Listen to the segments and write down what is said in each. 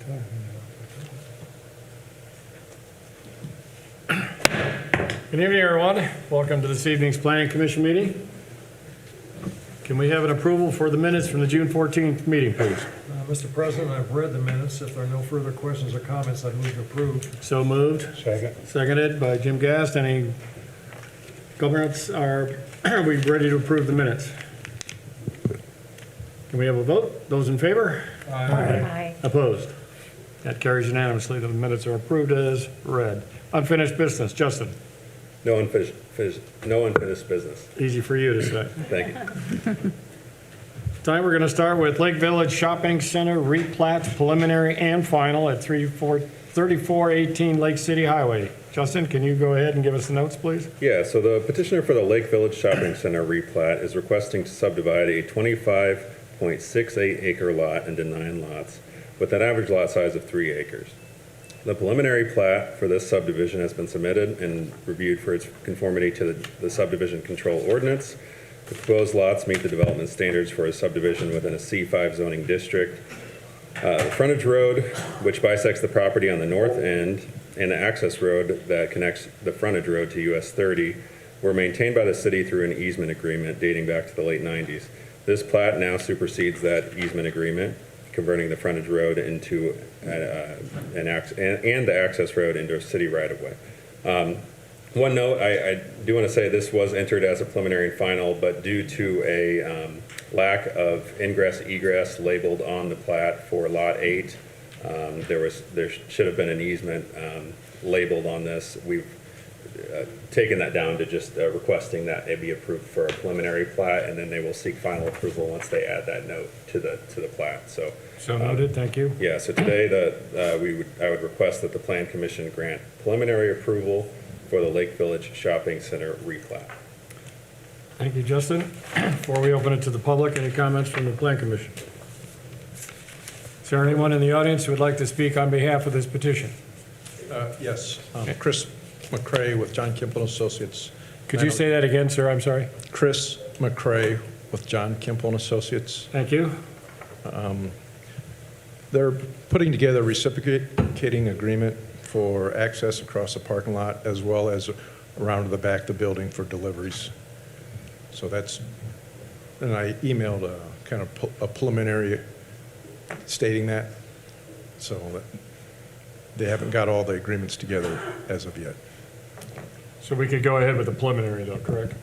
Good evening, everyone. Welcome to this evening's Planning Commission meeting. Can we have an approval for the minutes from the June 14th meeting, please? Mr. President, I've read the minutes. If there are no further questions or comments, I move to approve. So moved. Second. Seconded by Jim Gast. Any comments? Are we ready to approve the minutes? Can we have a vote? Those in favor? Aye. Opposed? That carries unanimously. The minutes are approved as read. Unfinished business. Justin, No unfinished business. easy for you to say. Thank you. Tonight, we're going to start with Lake Village Shopping Center replat preliminary and final at 3418 Lake City Highway. Justin, can you go ahead and give us the notes, please? Yeah, so the petitioner for the Lake Village Shopping Center replat is requesting to subdivide a 25.68 acre lot into 9 lots with an average lot size of 3 acres. The preliminary plat for this subdivision has been submitted and reviewed for its conformity to the subdivision control ordinance. The proposed lots meet the development standards for a subdivision within a C5 zoning district. The frontage road, which bisects the property on the north end, and the access road that connects the frontage road to US 30 were maintained by the city through an easement agreement dating back to the late 90s. This plat now supersedes that easement agreement, converting the frontage road into the access road into a city right-of-way. One note, I do want to say this was entered as a preliminary and final, but due to a lack of ingress egress labeled on the plat for Lot 8, there should have been an easement labeled on this. We've taken that down to just requesting that it be approved for a preliminary plat, and then they will seek final approval once they add that note to the plat. So Noted, thank you. yeah, so today I would request that the Plan Commission grant preliminary approval for the Lake Village Shopping Center replat. Thank you, Justin. Before we open it to the public, any comments from the Plan Commission? Is there anyone in the audience who would like to speak on behalf of this petition? Yes, Chris McCrae with John Kimple Associates. Could you say that again, sir? I'm sorry. Chris McCrae with John Kimple Associates. Thank you. They're putting together a reciprocating agreement for access across the parking lot as well as around to the back of the building for deliveries. So that's, and I emailed a kind of a preliminary stating that. So that they haven't got all the agreements together as of yet. So we could go ahead with the preliminary though, correct?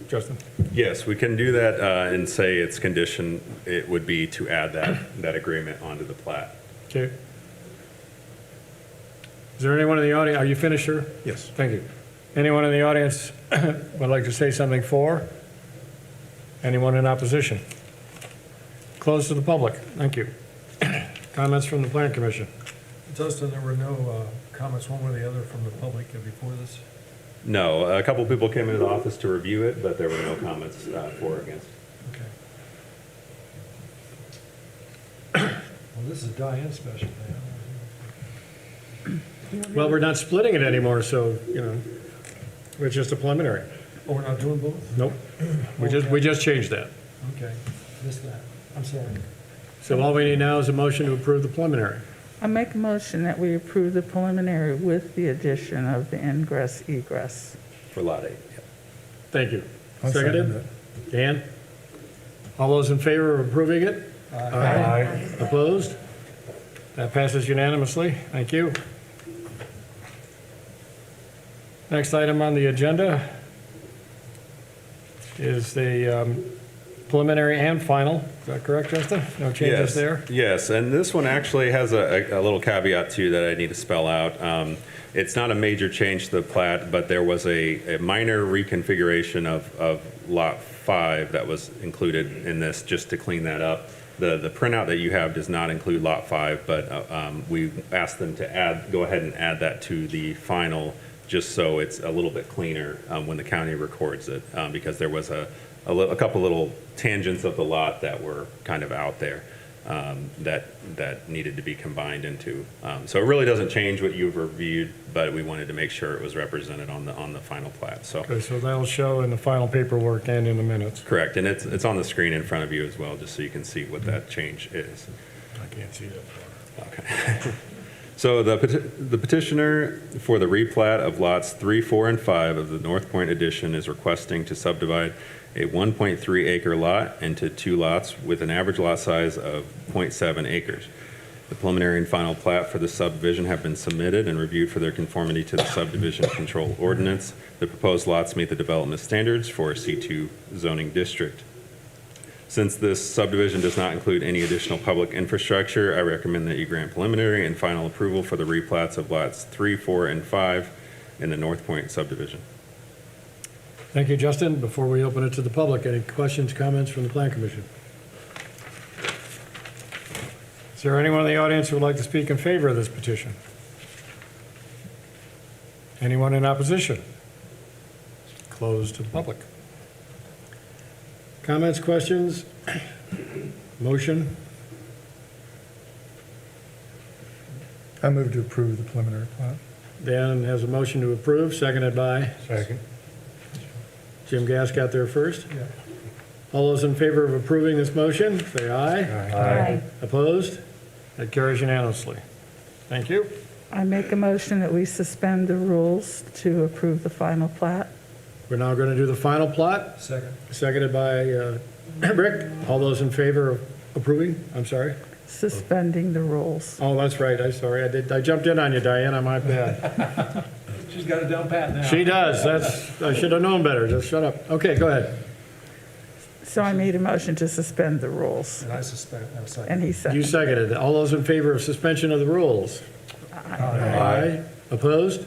Justin? Yes, we can do that and say its condition, it would be to add that agreement onto the plat. Okay. Is there anyone in the audience, are you finished, sir? Yes. Thank you. Anyone in the audience would like to say something for? Anyone in opposition? Closed to the public. Thank you. Comments from the Plan Commission? Justin, there were no comments one way or the other from the public before this? No, a couple people came into the office to review it, but there were no comments for or against. Okay. Well, this is a die-in special. Well, we're not splitting it anymore, so, it's just a preliminary. Oh, we're not doing both? Nope. We just changed that. Okay, missed that. I'm sorry. So all we need now is a motion to approve the preliminary. I make a motion that we approve the preliminary with the addition of the ingress egress. For Lot 8, yeah. Thank you. Seconded? Dan? All those in favor of approving it? Aye. Opposed? That passes unanimously. Thank you. Next item on the agenda is the preliminary and final. Is that correct, Justin? No changes there? Yes, and this one actually has a little caveat too that I need to spell out. It's not a major change to the plat, but there was a minor reconfiguration of Lot 5 that was included in this, just to clean that up. The printout that you have does not include Lot 5, but we asked them to go ahead and add that to the final, just so it's a little bit cleaner when the county records it, because there was a couple little tangents of the lot that were kind of out there that needed to be combined into. So it really doesn't change what you've reviewed, but we wanted to make sure it was represented on the final plat. So Okay, so that'll show in the final paperwork and in the minutes. correct, and it's on the screen in front of you as well, just so you can see what that change is. I can't see that So the petitioner for the replat of lots 3, 4, and 5 of the North Point addition is requesting to subdivide a 1.3 acre lot into 2 lots with an average lot size of 0.7 acres. The preliminary and final plat for the subdivision have been submitted and reviewed for their conformity to the subdivision control ordinance. The proposed lots meet the development standards for a C2 zoning district. Since this subdivision does not include any additional public infrastructure, I recommend that you grant preliminary and final approval for the replats of lots 3, 4, and 5 in the North Point subdivision. Thank you, Justin. Before we open it to the public, any questions, comments from the Plan Commission? Is there anyone in the audience who would like to speak in favor of this petition? Anyone in opposition? Closed to the public. Comments, questions? Motion? I move to approve the preliminary plat. Dan has a motion to approve, seconded by Second. Jim Gass got there first. Yeah. All those in favor of approving this motion, say aye. Aye. Opposed? That carries unanimously. Thank you. I make a motion that we suspend the rules to approve the final plat. We're now going to do the final plot, Second. seconded by Rick. All those in favor of approving? I'm sorry. Suspending the rules. Oh, that's right. I'm sorry. I jumped in on you, Diana. My bad. She's got it down pat now. She does. I should have known better. Just shut up. Okay, go ahead. So I made a motion to suspend the rules, And I suspect, I'm second. and he You seconded. seconded. All those in favor of suspension of the rules? Aye. Opposed?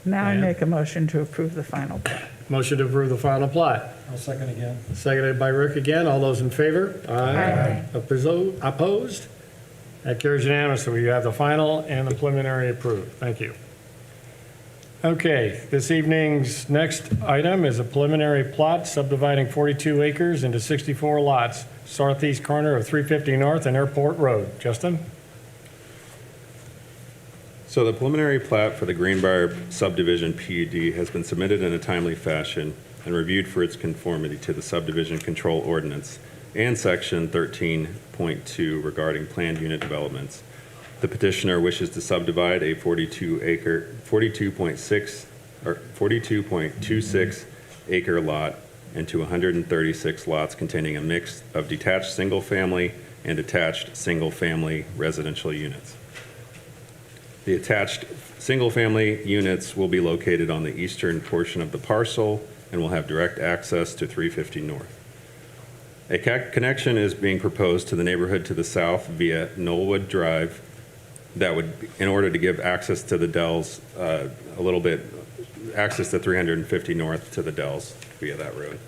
Now I Diane? make a motion to approve the final plat. Motion to approve the final plot. I'll second again. Seconded by Rick again. All those in favor? Aye. Opposed? That carries unanimously. We have the final and the preliminary approved. Thank you. Okay, this evening's next item is a preliminary plot subdividing 42 acres into 64 lots, southeast corner of 350 North and Airport Road. Justin? So the preliminary plat for the Greenbrier subdivision PUD has been submitted in a timely fashion and reviewed for its conformity to the subdivision control ordinance and section 13.2 regarding planned unit developments. The petitioner wishes to subdivide a 42.26 acre lot into 136 lots containing a mix of detached single-family and attached single-family residential units. The attached single-family units will be located on the eastern portion of the parcel and will have direct access to 350 North. A connection is being proposed to the neighborhood to the south via Knollwood Drive that would, in order to give access to the Dells access to 350 North to the Dells via that road.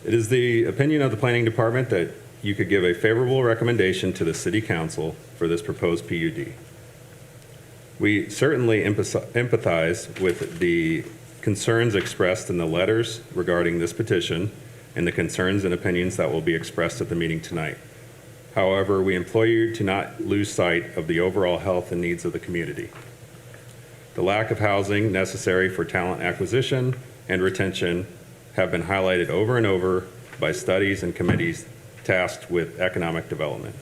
It is the opinion of the Planning Department that you could give a favorable recommendation to the City Council for this proposed PUD. We certainly empathize with the concerns expressed in the letters regarding this petition and the concerns and opinions that will be expressed at the meeting tonight. However, we implore you to not lose sight of the overall health and needs of the community. The lack of housing necessary for talent acquisition and retention have been highlighted over and over by studies and committees tasked with economic development.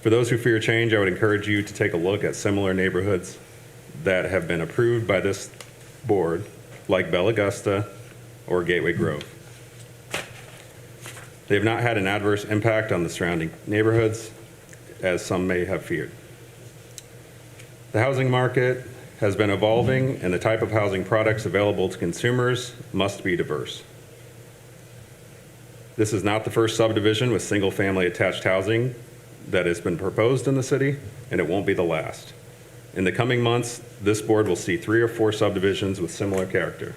For those who fear change, I would encourage you to take a look at similar neighborhoods that have been approved by this board, like Bella Augusta or Gateway Grove. They have not had an adverse impact on the surrounding neighborhoods, as some may have feared. The housing market has been evolving, and the type of housing products available to consumers must be diverse. This is not the first subdivision with single-family attached housing that has been proposed in the city, and it won't be the last. In the coming months, this board will see 3 or 4 subdivisions with similar character.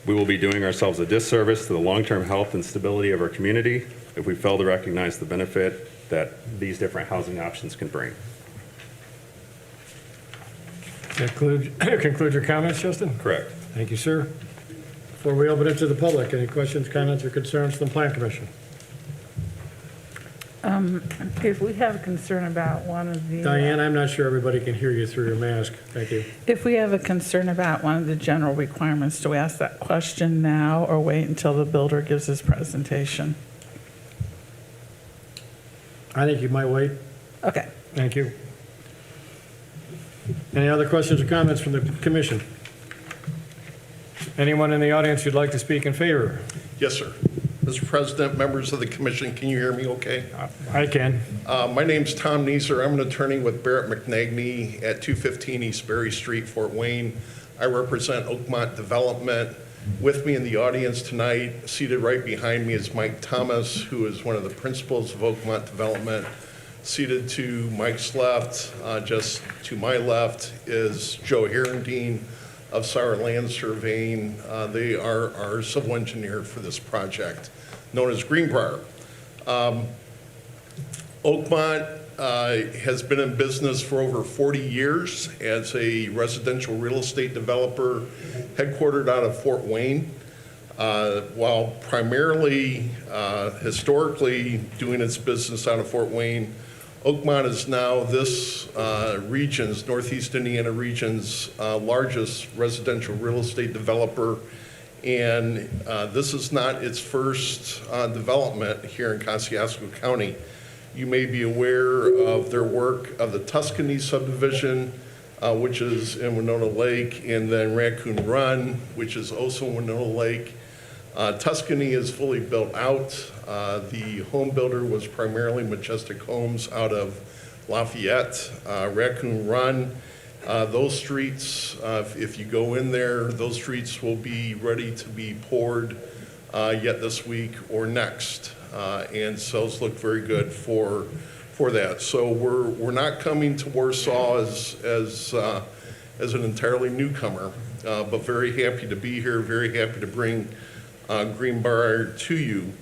We will be doing ourselves a disservice to the long-term health and stability of our community if we fail to recognize the benefit that these different housing options can bring. Conclude your comments, Justin? Correct. Thank you, sir. Before we open it to the public, any questions, comments, or concerns from the Plan Commission? If we have a concern about one of the... Diane, I'm not sure everybody can hear you through your mask. Thank you. If we have a concern about one of the general requirements, do we ask that question now or wait until the builder gives his presentation? I think you might wait. Okay. Thank you. Any other questions or comments from the commission? Anyone in the audience who'd like to speak in favor? Yes, sir. Mr. President, members of the commission, can you hear me okay? I can. My name's Tom Neeser. I'm an attorney with Barrett McNagney at 215 East Berry Street, Fort Wayne. I represent Oakmont Development. With me in the audience tonight, seated right behind me, is Mike Thomas, who is one of the principals of Oakmont Development. Seated to Mike's left, just to my left, is Joe Herendeen of Sauer Land Surveying. They are our civil engineer for this project, known as Greenbrier. Oakmont has been in business for over 40 years as a residential real estate developer headquartered out of Fort Wayne. While primarily, historically, doing its business out of Fort Wayne, Oakmont is now this region's, Northeast Indiana region's largest residential real estate developer. And this is not its first development here in Kosciuszko County. You may be aware of their work of the Tuscany subdivision, which is in Winona Lake, and then Raccoon Run, which is also in Winona Lake. Tuscany is fully built out. The home builder was primarily Majestic Homes out of Lafayette. Raccoon Run, those streets, if you go in there, those streets will be ready to be poured yet this week or next. And sales look very good for that. So we're not coming to Warsaw as an entirely newcomer, but very happy to be here, very happy to bring Greenbrier to you.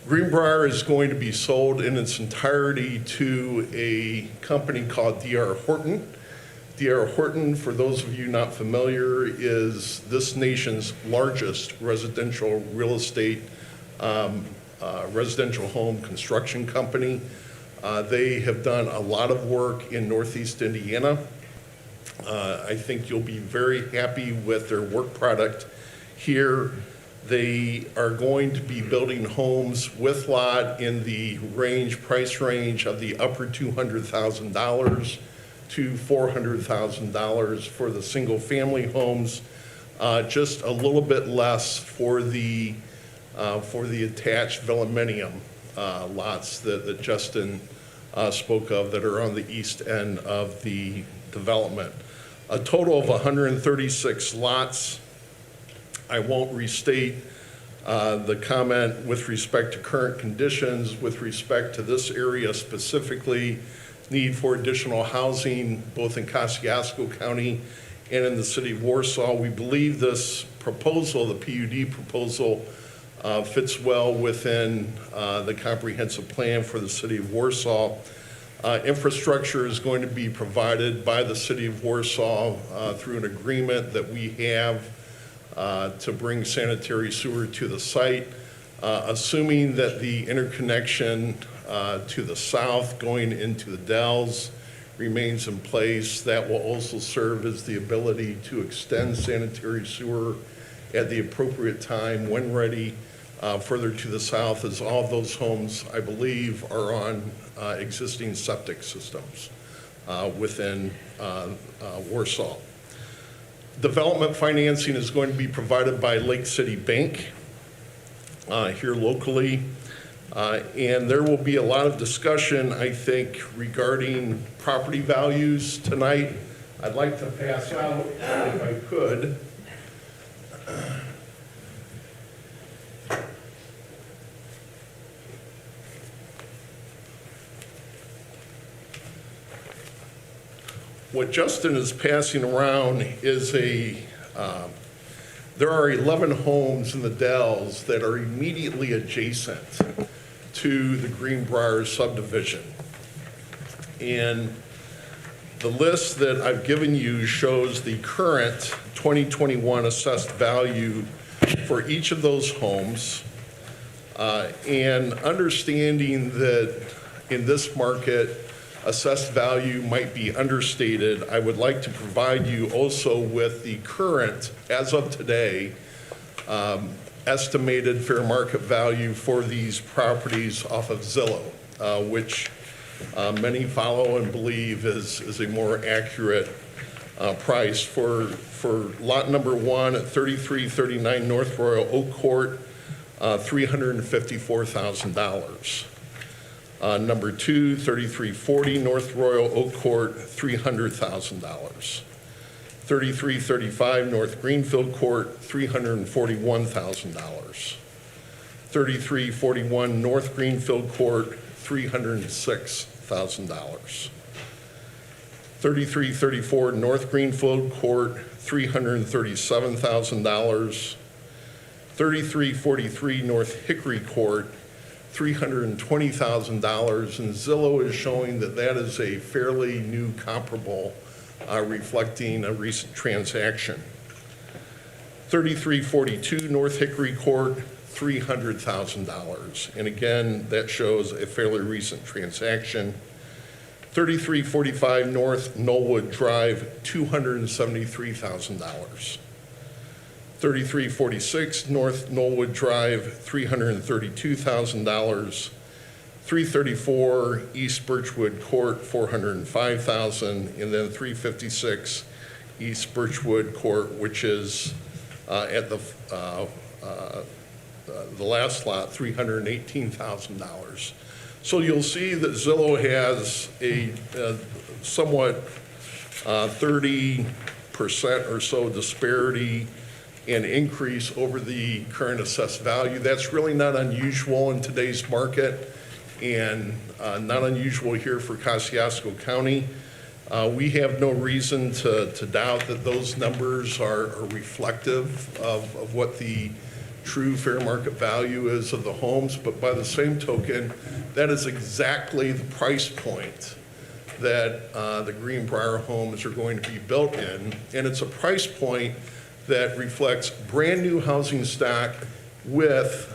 Greenbrier is going to be sold in its entirety to a company called D.R. Horton. D.R. Horton, for those of you not familiar, is this nation's largest residential real estate, residential home construction company. They have done a lot of work in Northeast Indiana. I think you'll be very happy with their work product here. They are going to be building homes with lot in the price range of the upper $200,000 to $400,000 for the single family homes, just a little bit less for the attached Villaminium lots that Justin spoke of that are on the east end of the development. A total of 136 lots. I won't restate the comment with respect to current conditions, with respect to this area specifically, need for additional housing, both in Kosciuszko County and in the city of Warsaw. We believe this proposal, the PUD proposal, fits well within the comprehensive plan for the city of Warsaw. Infrastructure is going to be provided by the city of Warsaw through an agreement that we have to bring sanitary sewer to the site, assuming that the interconnection to the south going into the Dells remains in place. That will also serve as the ability to extend sanitary sewer at the appropriate time when ready further to the south, as all of those homes, I believe, are on existing septic systems within Warsaw. Development financing is going to be provided by Lake City Bank here locally. And there will be a lot of discussion, I think, regarding property values tonight. I'd like to pass out, if I could, what Justin is passing around is there are 11 homes in the Dells that are immediately adjacent to the Greenbrier subdivision. And the list that I've given you shows the current 2021 assessed value for each of those homes. And understanding that in this market, assessed value might be understated, I would like to provide you also with the current, as of today, estimated fair market value for these properties off of Zillow, which many follow and believe is a more accurate price. For lot number 1 at 3339 North Royal Oak Court, $354,000. Number 2, 3340 North Royal Oak Court, $300,000. 3335 North Greenfield Court, $341,000. 3341 North Greenfield Court, $306,000. 3334 North Greenfield Court, $337,000. 3343 North Hickory Court, $320,000, and Zillow is showing that that is a fairly new comparable, reflecting a recent transaction. 3342 North Hickory Court, $300,000, and again, that shows a fairly recent transaction. 3345 North Knollwood Drive, $273,000. 3346 North Knollwood Drive, $332,000. 334 East Birchwood Court, $405,000, and then 356 East Birchwood Court, which is at the last lot, $318,000. So you'll see that Zillow has a somewhat 30% or so disparity and increase over the current assessed value. That's really not unusual in today's market, and not unusual here for Kosciuszko County. We have no reason to doubt that those numbers are reflective of what the true fair market value is of the homes, but by the same token, that is exactly the price point that the Greenbrier homes are going to be built in, and it's a price point that reflects brand new housing stock with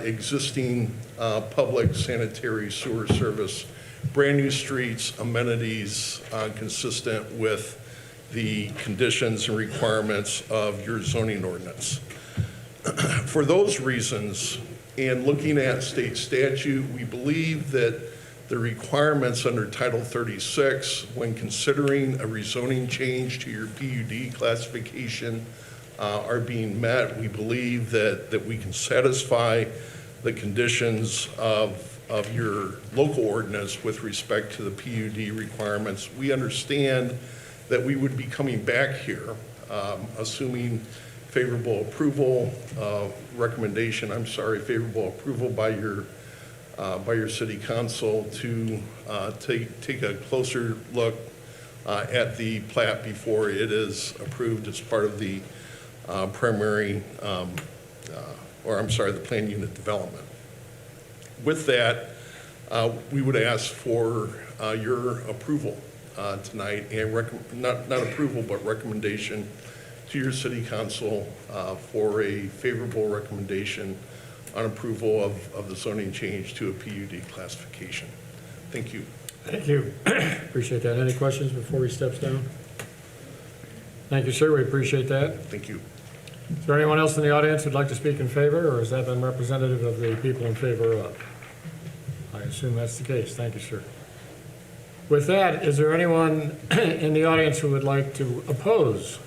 existing public sanitary sewer service, brand new streets, amenities consistent with the conditions and requirements of your zoning ordinance. For those reasons, and looking at state statute, we believe that the requirements under Title 36, when considering a rezoning change to your PUD classification, are being met. We believe that we can satisfy the conditions of your local ordinance with respect to the PUD requirements. We understand that we would be coming back here, assuming favorable approval, favorable approval by your city council to take a closer look at the plat before it is approved as part of the the plan unit development. With that, we would ask for your approval tonight, and not approval, but recommendation to your city council for a favorable recommendation on approval of the zoning change to a PUD classification. Thank you. Thank you. Appreciate that. Any questions before he steps down? Thank you, sir. We appreciate that. Thank you. Is there anyone else in the audience who'd like to speak in favor, or has that been representative of the people in favor of? I assume that's the case. Thank you, sir. With that, is there anyone in the audience who would like to oppose?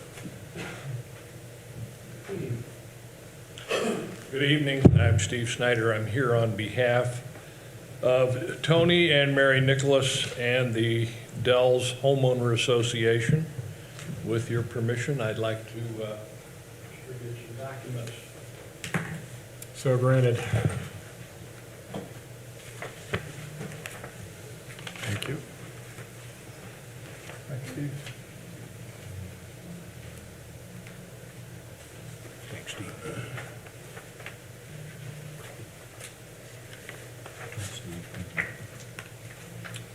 Good evening. I'm Steve Snyder. I'm here on behalf of Tony and Mary Nicholas and the Dells Homeowner Association. With your permission, I'd like to distribute some documents. So granted. Thank you. Thanks, Steve. Thanks, Steve.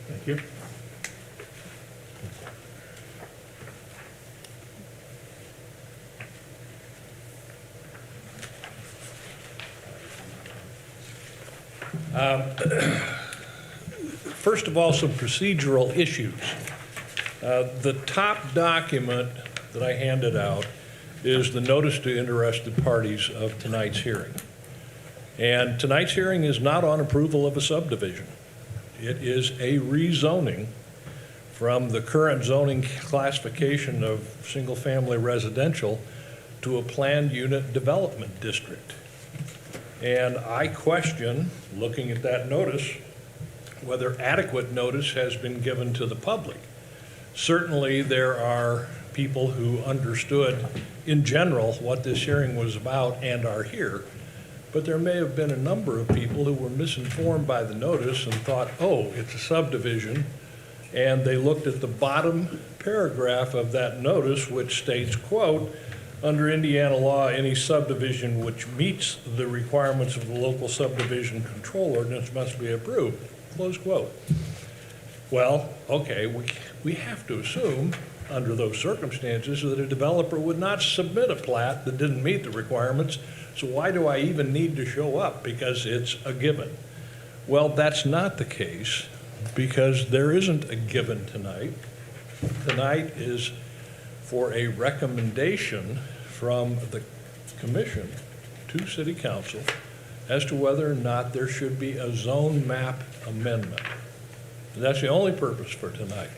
Thank you. First of all, some procedural issues. The top document that I handed out is the notice to interested parties of tonight's hearing. And tonight's hearing is not on approval of a subdivision. It is a rezoning from the current zoning classification of single-family residential to a planned unit development district. And I question, looking at that notice, whether adequate notice has been given to the public. Certainly, there are people who understood in general what this hearing was about and are here, but there may have been a number of people who were misinformed by the notice and thought, oh, it's a subdivision, and they looked at the bottom paragraph of that notice, which states, quote, under Indiana law, any subdivision which meets the requirements of the local subdivision control ordinance must be approved, close quote. Well, okay, we have to assume, under those circumstances, that a developer would not submit a plat that didn't meet the requirements, so why do I even need to show up? Because it's a given. Well, that's not the case, because there isn't a given tonight. Tonight is for a recommendation from the commission to city council as to whether or not there should be a zone map amendment. And that's the only purpose for tonight.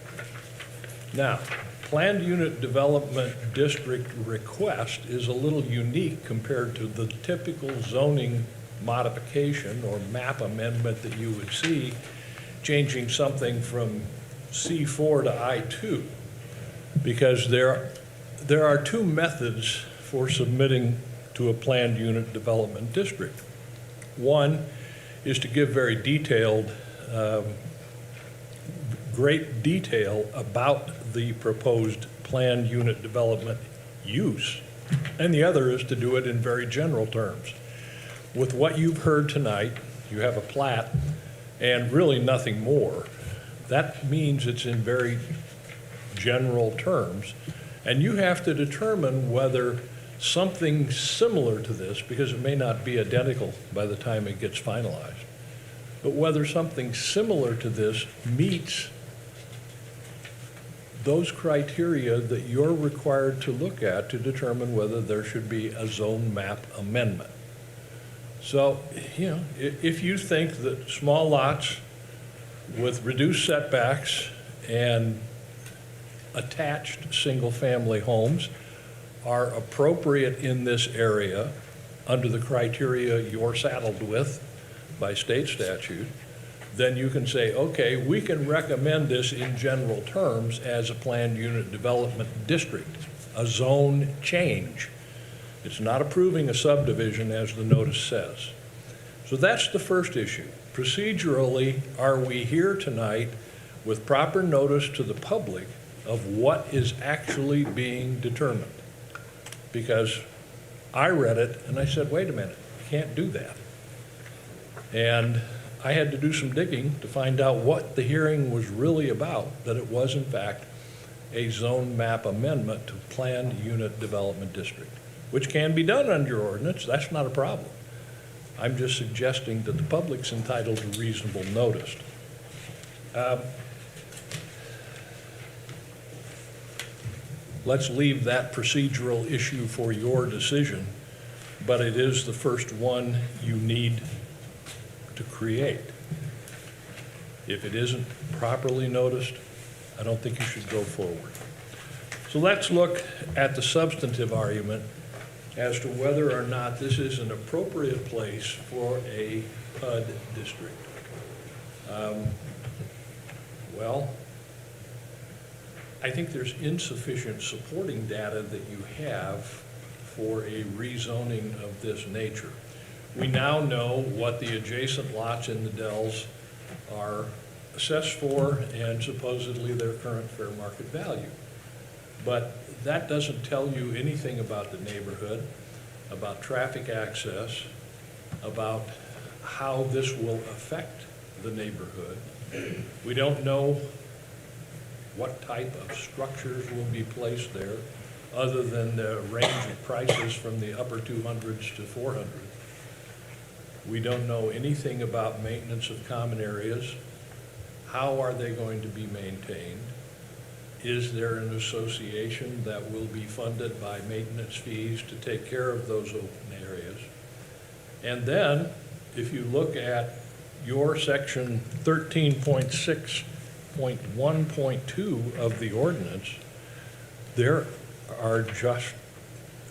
Now, planned unit development district request is a little unique compared to the typical zoning modification or map amendment that you would see changing something from C4 to I2, because there are two methods for submitting to a planned unit development district. One is to give very detailed, great detail about the proposed planned unit development use, and the other is to do it in very general terms. With what you've heard tonight, you have a plat and really nothing more. That means it's in very general terms, and you have to determine whether something similar to this, because it may not be identical by the time it gets finalized, but whether something similar to this meets those criteria that you're required to look at to determine whether there should be a zone map amendment. So, you know, if you think that small lots with reduced setbacks and attached single-family homes are appropriate in this area under the criteria you're saddled with by state statute, then you can say, okay, we can recommend this in general terms as a planned unit development district, a zone change. It's not approving a subdivision as the notice says. So that's the first issue. Procedurally, are we here tonight with proper notice to the public of what is actually being determined? Because I read it and I said, wait a minute, you can't do that. And I had to do some digging to find out what the hearing was really about, that it was in fact a zone map amendment to planned unit development district, which can be done under your ordinance. That's not a problem. I'm just suggesting that the public's entitled to reasonable notice. Let's leave that procedural issue for your decision, but it is the first one you need to create. If it isn't properly noticed, I don't think you should go forward. So let's look at the substantive argument as to whether or not this is an appropriate place for a PUD district. Well, I think there's insufficient supporting data that you have for a rezoning of this nature. We now know what the adjacent lots in the Dells are assessed for and supposedly their current fair market value. But that doesn't tell you anything about the neighborhood, about traffic access, about how this will affect the neighborhood. We don't know what type of structures will be placed there, other than the range of prices from the upper 200s to 400. We don't know anything about maintenance of common areas. How are they going to be maintained? Is there an association that will be funded by maintenance fees to take care of those open areas? And then, if you look at your section 13.6.1.2 of the ordinance, there are just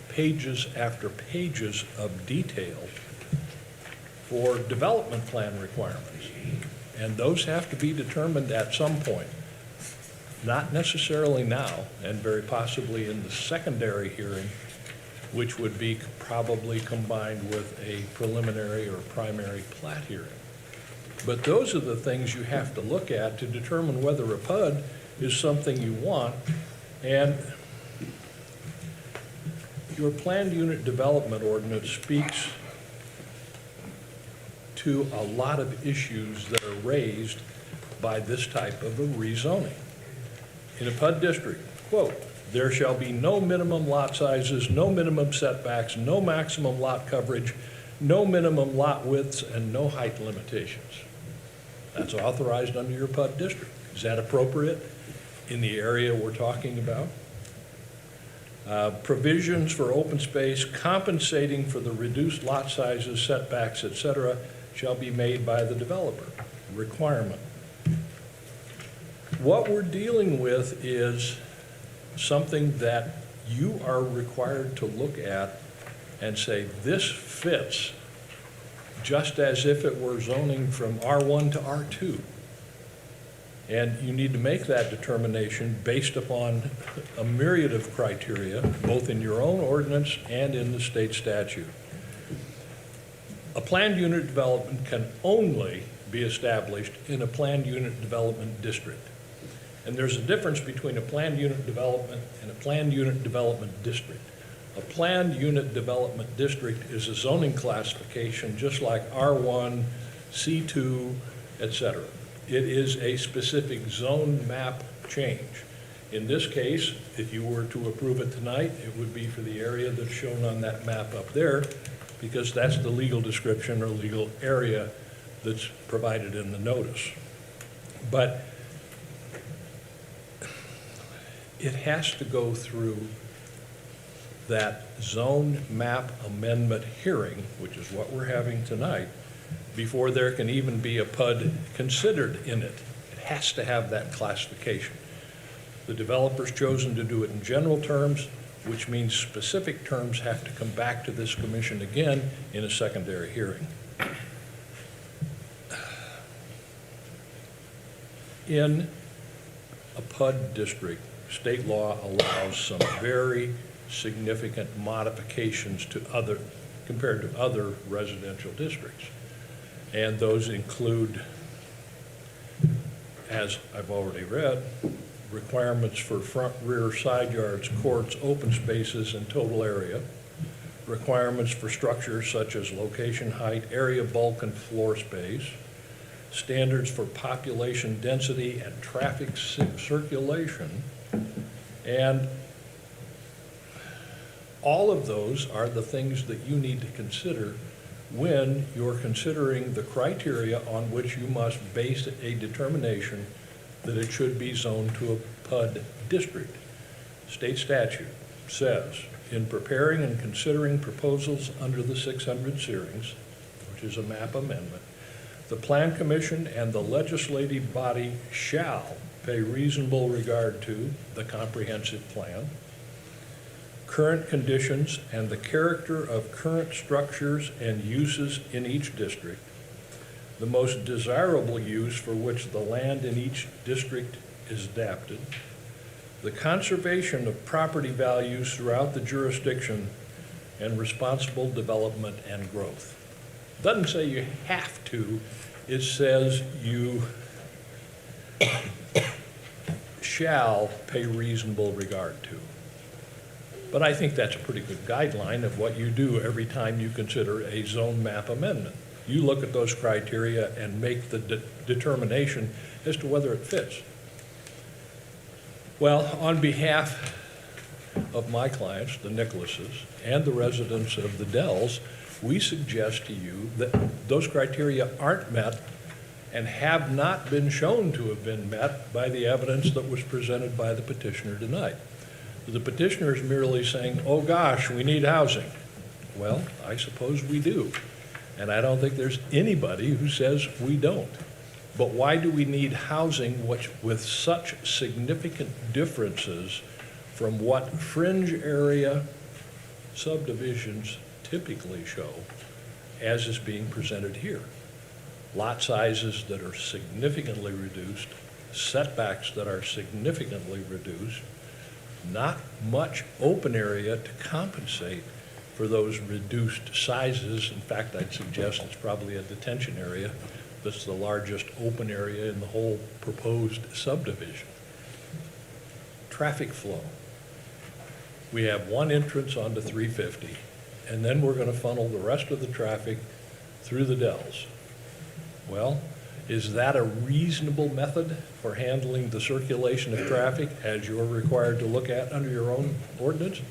pages after pages of detail for development plan requirements. And those have to be determined at some point, not necessarily now, and very possibly in the secondary hearing, which would be probably combined with a preliminary or primary plat hearing. But those are the things you have to look at to determine whether a PUD is something you want. And your planned unit development ordinance speaks to a lot of issues that are raised by this type of a rezoning. In a PUD district, quote, "There shall be no minimum lot sizes, no minimum setbacks, no maximum lot coverage, no minimum lot widths, and no height limitations." That's authorized under your PUD district. Is that appropriate in the area we're talking about? Provisions for open space compensating for the reduced lot sizes, setbacks, et cetera, shall be made by the developer. Requirement. What we're dealing with is something that you are required to look at and say, this fits, just as if it were zoning from R1 to R2. And you need to make that determination based upon a myriad of criteria, both in your own ordinance and in the state statute. A planned unit development can only be established in a planned unit development district. And there's a difference between a planned unit development and a planned unit development district. A planned unit development district is a zoning classification just like R1, C2, et cetera. It is a specific zone map change. In this case, if you were to approve it tonight, it would be for the area that's shown on that map up there, because that's the legal description or legal area that's provided in the notice. But it has to go through that zone map amendment hearing, which is what we're having tonight, before there can even be a PUD considered in it. It has to have that classification. The developer's chosen to do it in general terms, which means specific terms have to come back to this commission again in a secondary hearing. In a PUD district, state law allows some very significant modifications to compared to other residential districts. And those include, as I've already read, requirements for front, rear, side yards, courts, open spaces, and total area, requirements for structures such as location, height, area, bulk, and floor space, standards for population density and traffic circulation, and all of those are the things that you need to consider when you're considering the criteria on which you must base a determination that it should be zoned to a PUD district. State statute says, in preparing and considering proposals under the 600 series, which is a map amendment, the Plan Commission and the legislative body shall pay reasonable regard to the comprehensive plan, current conditions and the character of current structures and uses in each district, the most desirable use for which the land in each district is adapted, the conservation of property values throughout the jurisdiction, and responsible development and growth. It doesn't say you have to, it says you shall pay reasonable regard to. But I think that's a pretty good guideline of what you do every time you consider a zone map amendment. You look at those criteria and make the determination as to whether it fits. Well, on behalf of my clients, the Nicholases, and the residents of the Dells, we suggest to you that those criteria aren't met and have not been shown to have been met by the evidence that was presented by the petitioner tonight. The petitioner is merely saying, oh gosh, we need housing. Well, I suppose we do. And I don't think there's anybody who says we don't. But why do we need housing with such significant differences from what fringe area subdivisions typically show as is being presented here? Lot sizes that are significantly reduced, setbacks that are significantly reduced, not much open area to compensate for those reduced sizes. In fact, I'd suggest it's probably a detention area that's the largest open area in the whole proposed subdivision. Traffic flow. We have one entrance onto 350, and then we're going to funnel the rest of the traffic through the Dells. Well, is that a reasonable method for handling the circulation of traffic as you're required to look at under your own ordinance?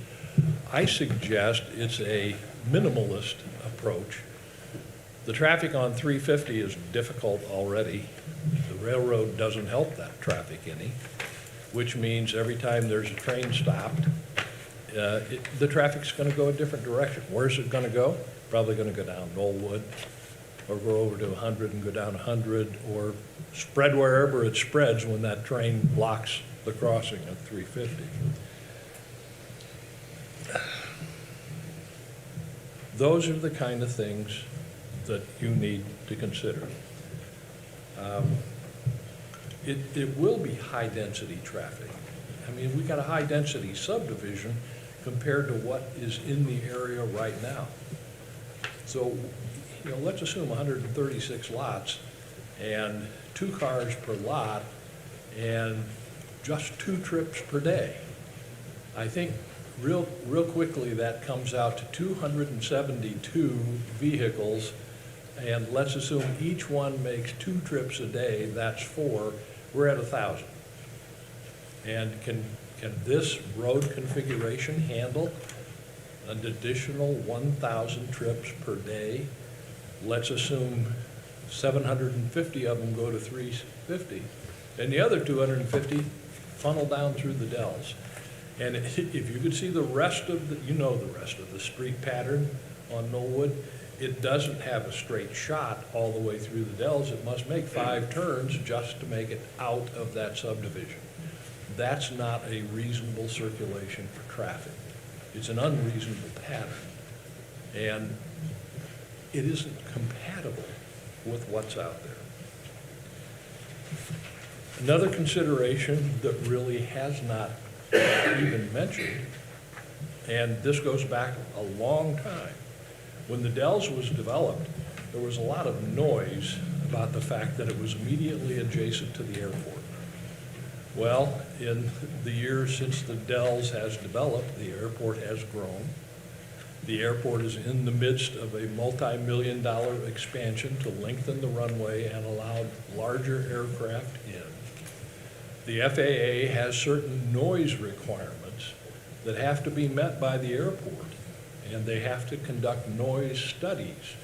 I suggest it's a minimalist approach. The traffic on 350 is difficult already. The railroad doesn't help that traffic any, which means every time there's a train stopped, the traffic's going to go a different direction. Where's it going to go? Probably going to go down Knollwood, or go over to 100 and go down 100, or spread wherever it spreads when that train blocks the crossing at 350. Those are the kind of things that you need to consider. It will be high-density traffic. I mean, we got a high-density subdivision compared to what is in the area right now. So, you know, let's assume 136 lots and 2 cars per lot and just 2 trips per day. I think real quickly that comes out to 272 vehicles, and let's assume each one makes 2 trips a day, that's 4, we're at 1,000. And can this road configuration handle an additional 1,000 trips per day? Let's assume 750 of them go to 350, and the other 250 funnel down through the Dells. And if you could see the rest of the, you know, the rest of the street pattern on Knollwood, it doesn't have a straight shot all the way through the Dells. It must make 5 turns just to make it out of that subdivision. That's not a reasonable circulation for traffic. It's an unreasonable pattern. And it isn't compatible with what's out there. Another consideration that really has not even mentioned, and this goes back a long time. When the Dells was developed, there was a lot of noise about the fact that it was immediately adjacent to the airport. Well, in the years since the Dells has developed, the airport has grown. The airport is in the midst of a multi-million-dollar expansion to lengthen the runway and allow larger aircraft in. The FAA has certain noise requirements that have to be met by the airport, and they have to conduct noise studies.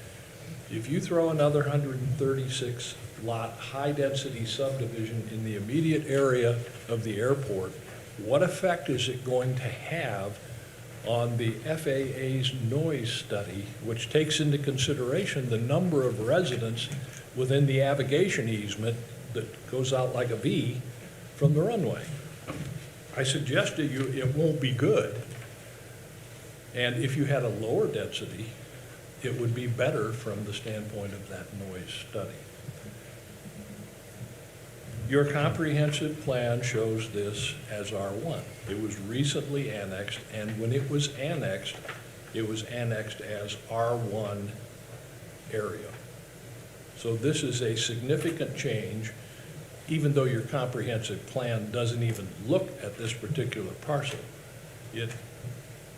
If you throw another 136 lot high-density subdivision in the immediate area of the airport, what effect is it going to have on the FAA's noise study, which takes into consideration the number of residents within the navigation easement that goes out like a V from the runway? I suggest to you it won't be good. And if you had a lower density, it would be better from the standpoint of that noise study. Your comprehensive plan shows this as R1. It was recently annexed, and when it was annexed as R1 area. So this is a significant change, even though your comprehensive plan doesn't even look at this particular parcel. It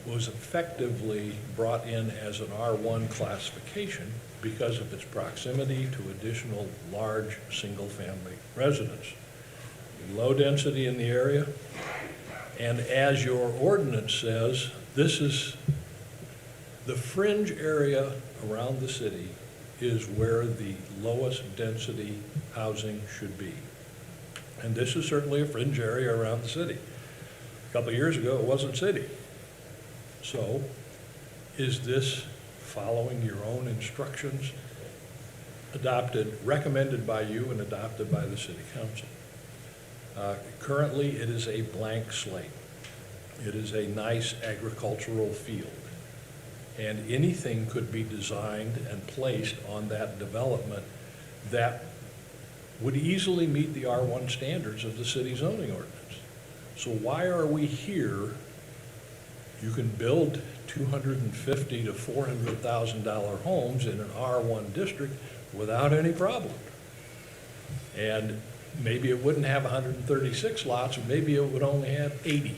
was effectively brought in as an R1 classification because of its proximity to additional large single-family residents. Low density in the area, and as your ordinance says, this is the fringe area around the city is where the lowest density housing should be. And this is certainly a fringe area around the city. A couple of years ago, it wasn't city. So, is this following your own instructions recommended by you and adopted by the city council. Currently, it is a blank slate. It is a nice agricultural field. And anything could be designed and placed on that development that would easily meet the R1 standards of the city zoning ordinance. So why are we here? You can build $250,000 to $400,000 homes in an R1 district without any problem. And maybe it wouldn't have 136 lots, or maybe it would only have 80.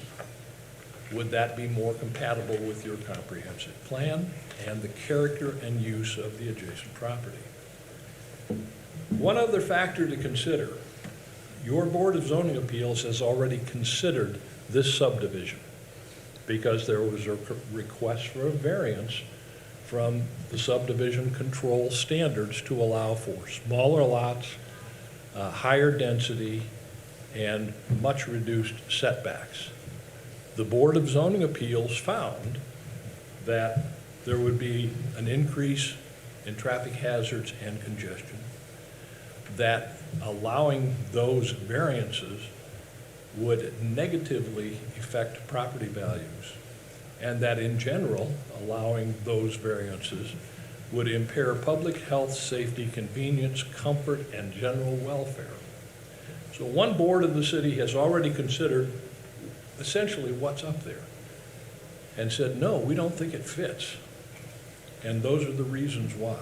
Would that be more compatible with your comprehensive plan and the character and use of the adjacent property? One other factor to consider, your Board of Zoning Appeals has already considered this subdivision because there was a request for a variance from the subdivision control standards to allow for smaller lots, higher density, and much reduced setbacks. The Board of Zoning Appeals found that there would be an increase in traffic hazards and congestion, that allowing those variances would negatively affect property values, and that in general, allowing those variances would impair public health, safety, convenience, comfort, and general welfare. So one board of the city has already considered essentially what's up there and said, no, we don't think it fits. And those are the reasons why.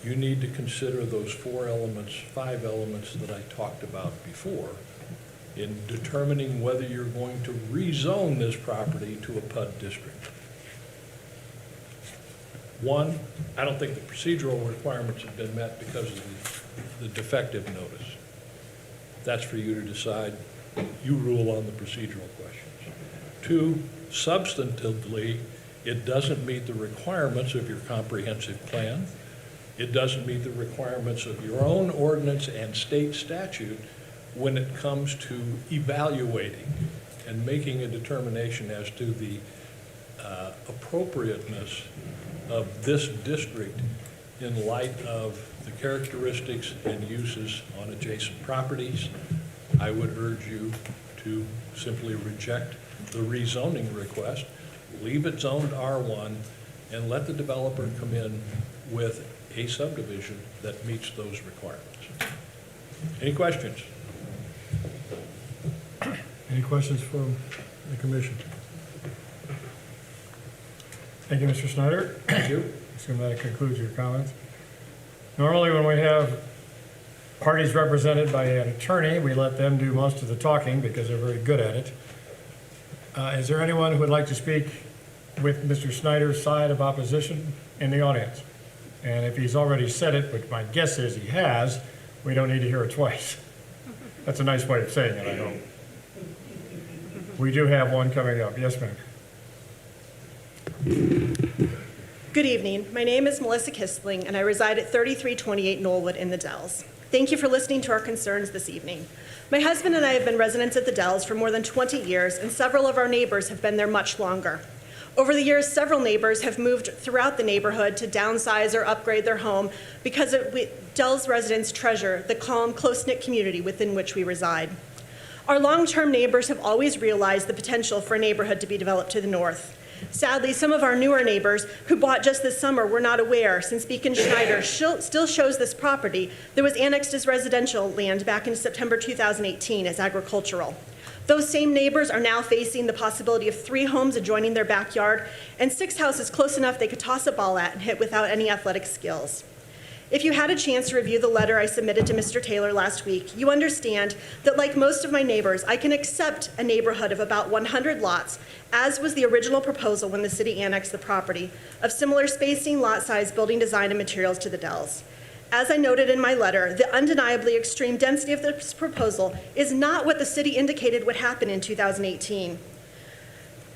You need to consider those 5 elements that I talked about before in determining whether you're going to rezone this property to a PUD district. One, I don't think the procedural requirements have been met because of the defective notice. That's for you to decide. You rule on the procedural questions. 2, substantively, it doesn't meet the requirements of your comprehensive plan. It doesn't meet the requirements of your own ordinance and state statute when it comes to evaluating and making a determination as to the appropriateness of this district in light of the characteristics and uses on adjacent properties. I would urge you to simply reject the rezoning request, leave it zoned R1, and let the developer come in with a subdivision that meets those requirements. Any questions? Any questions from the commission? Thank you, Mr. Snyder. Thank you. Assume that concludes your comments. Normally, when we have parties represented by an attorney, we let them do most of the talking because they're very good at it. Is there anyone who would like to speak with Mr. Snyder's side of opposition in the audience? And if he's already said it, which my guess is he has, we don't need to hear it twice. That's a nice way of saying it, I hope. We do have one coming up. Yes, ma'am. Good evening. My name is Melissa Kistling, and I reside at 3328 Knollwood in the Dells. Thank you for listening to our concerns this evening. My husband and I have been residents at the Dells for more than 20 years, and several of our neighbors have been there much longer. Over the years, several neighbors have moved throughout the neighborhood to downsize or upgrade their home because Dells residents treasure the calm, close-knit community within which we reside. Our long-term neighbors have always realized the potential for a neighborhood to be developed to the north. Sadly, some of our newer neighbors who bought just this summer were not aware, since Beacon Schneider still shows this property that was annexed as residential land back in September 2018 as agricultural. Those same neighbors are now facing the possibility of 3 homes adjoining their backyard and 6 houses close enough they could toss a ball at and hit without any athletic skills. If you had a chance to review the letter I submitted to Mr. Taylor last week, you understand that like most of my neighbors, I can accept a neighborhood of about 100 lots, as was the original proposal when the city annexed the property, of similar spacing, lot size, building design, and materials to the Dells. As I noted in my letter, the undeniably extreme density of this proposal is not what the city indicated would happen in 2018.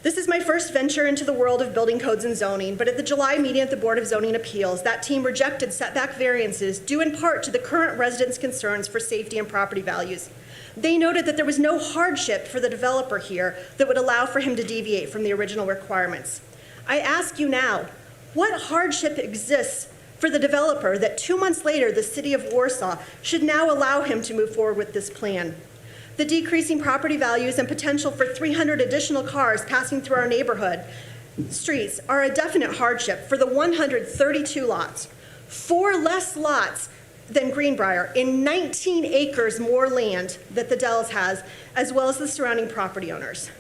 This is my first venture into the world of building codes and zoning, but at the July meeting at the Board of Zoning Appeals, that team rejected setback variances due in part to the current residents' concerns for safety and property values. They noted that there was no hardship for the developer here that would allow for him to deviate from the original requirements. I ask you now, what hardship exists for the developer that 2 months later the City of Warsaw should now allow him to move forward with this plan? The decreasing property values and potential for 300 additional cars passing through our neighborhood streets are a definite hardship for the 132 lots, 4 less lots than Greenbrier in 19 acres more land that the Dells has, as well as the surrounding property owners.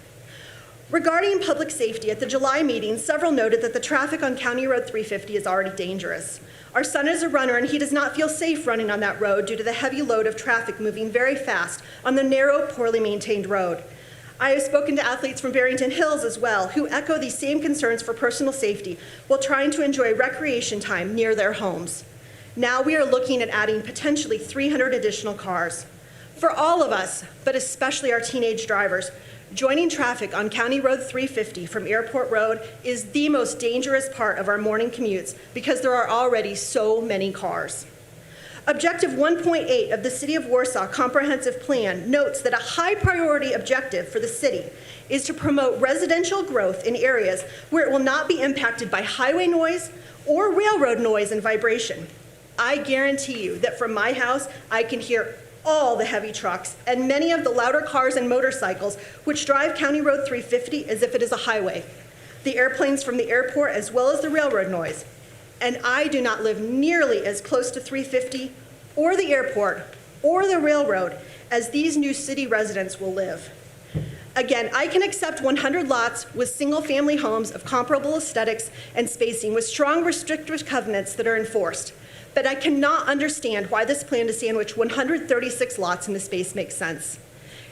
Regarding public safety, at the July meeting, several noted that the traffic on County Road 350 is already dangerous. Our son is a runner, and he does not feel safe running on that road due to the heavy load of traffic moving very fast on the narrow, poorly maintained road. I have spoken to athletes from Barrington Hills as well, who echo these same concerns for personal safety while trying to enjoy recreation time near their homes. Now we are looking at adding potentially 300 additional cars. For all of us, but especially our teenage drivers, joining traffic on County Road 350 from Airport Road is the most dangerous part of our morning commutes because there are already so many cars. Objective 1.8 of the City of Warsaw Comprehensive Plan notes that a high priority objective for the city is to promote residential growth in areas where it will not be impacted by highway noise or railroad noise and vibration. I guarantee you that from my house, I can hear all the heavy trucks and many of the louder cars and motorcycles which drive County Road 350 as if it is a highway, the airplanes from the airport as well as the railroad noise. And I do not live nearly as close to 350 or the airport or the railroad as these new city residents will live. Again, I can accept 100 lots with single-family homes of comparable aesthetics and spacing with strong restrictive covenants that are enforced. But I cannot understand why this plan to sandwich 136 lots in the space makes sense.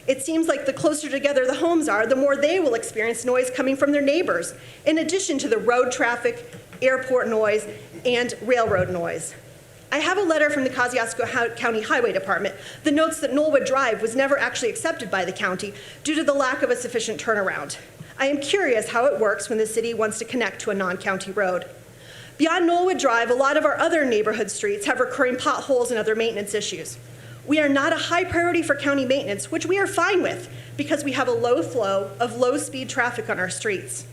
It seems like the closer together the homes are, the more they will experience noise coming from their neighbors, in addition to the road traffic, airport noise, and railroad noise. I have a letter from the Kosciuszko County Highway Department that notes that Knollwood Drive was never actually accepted by the county due to the lack of a sufficient turnaround. I am curious how it works when the city wants to connect to a non-county road. Beyond Knollwood Drive, a lot of our other neighborhood streets have recurring potholes and other maintenance issues. We are not a high priority for county maintenance, which we are fine with because we have a low flow of low-speed traffic on our streets.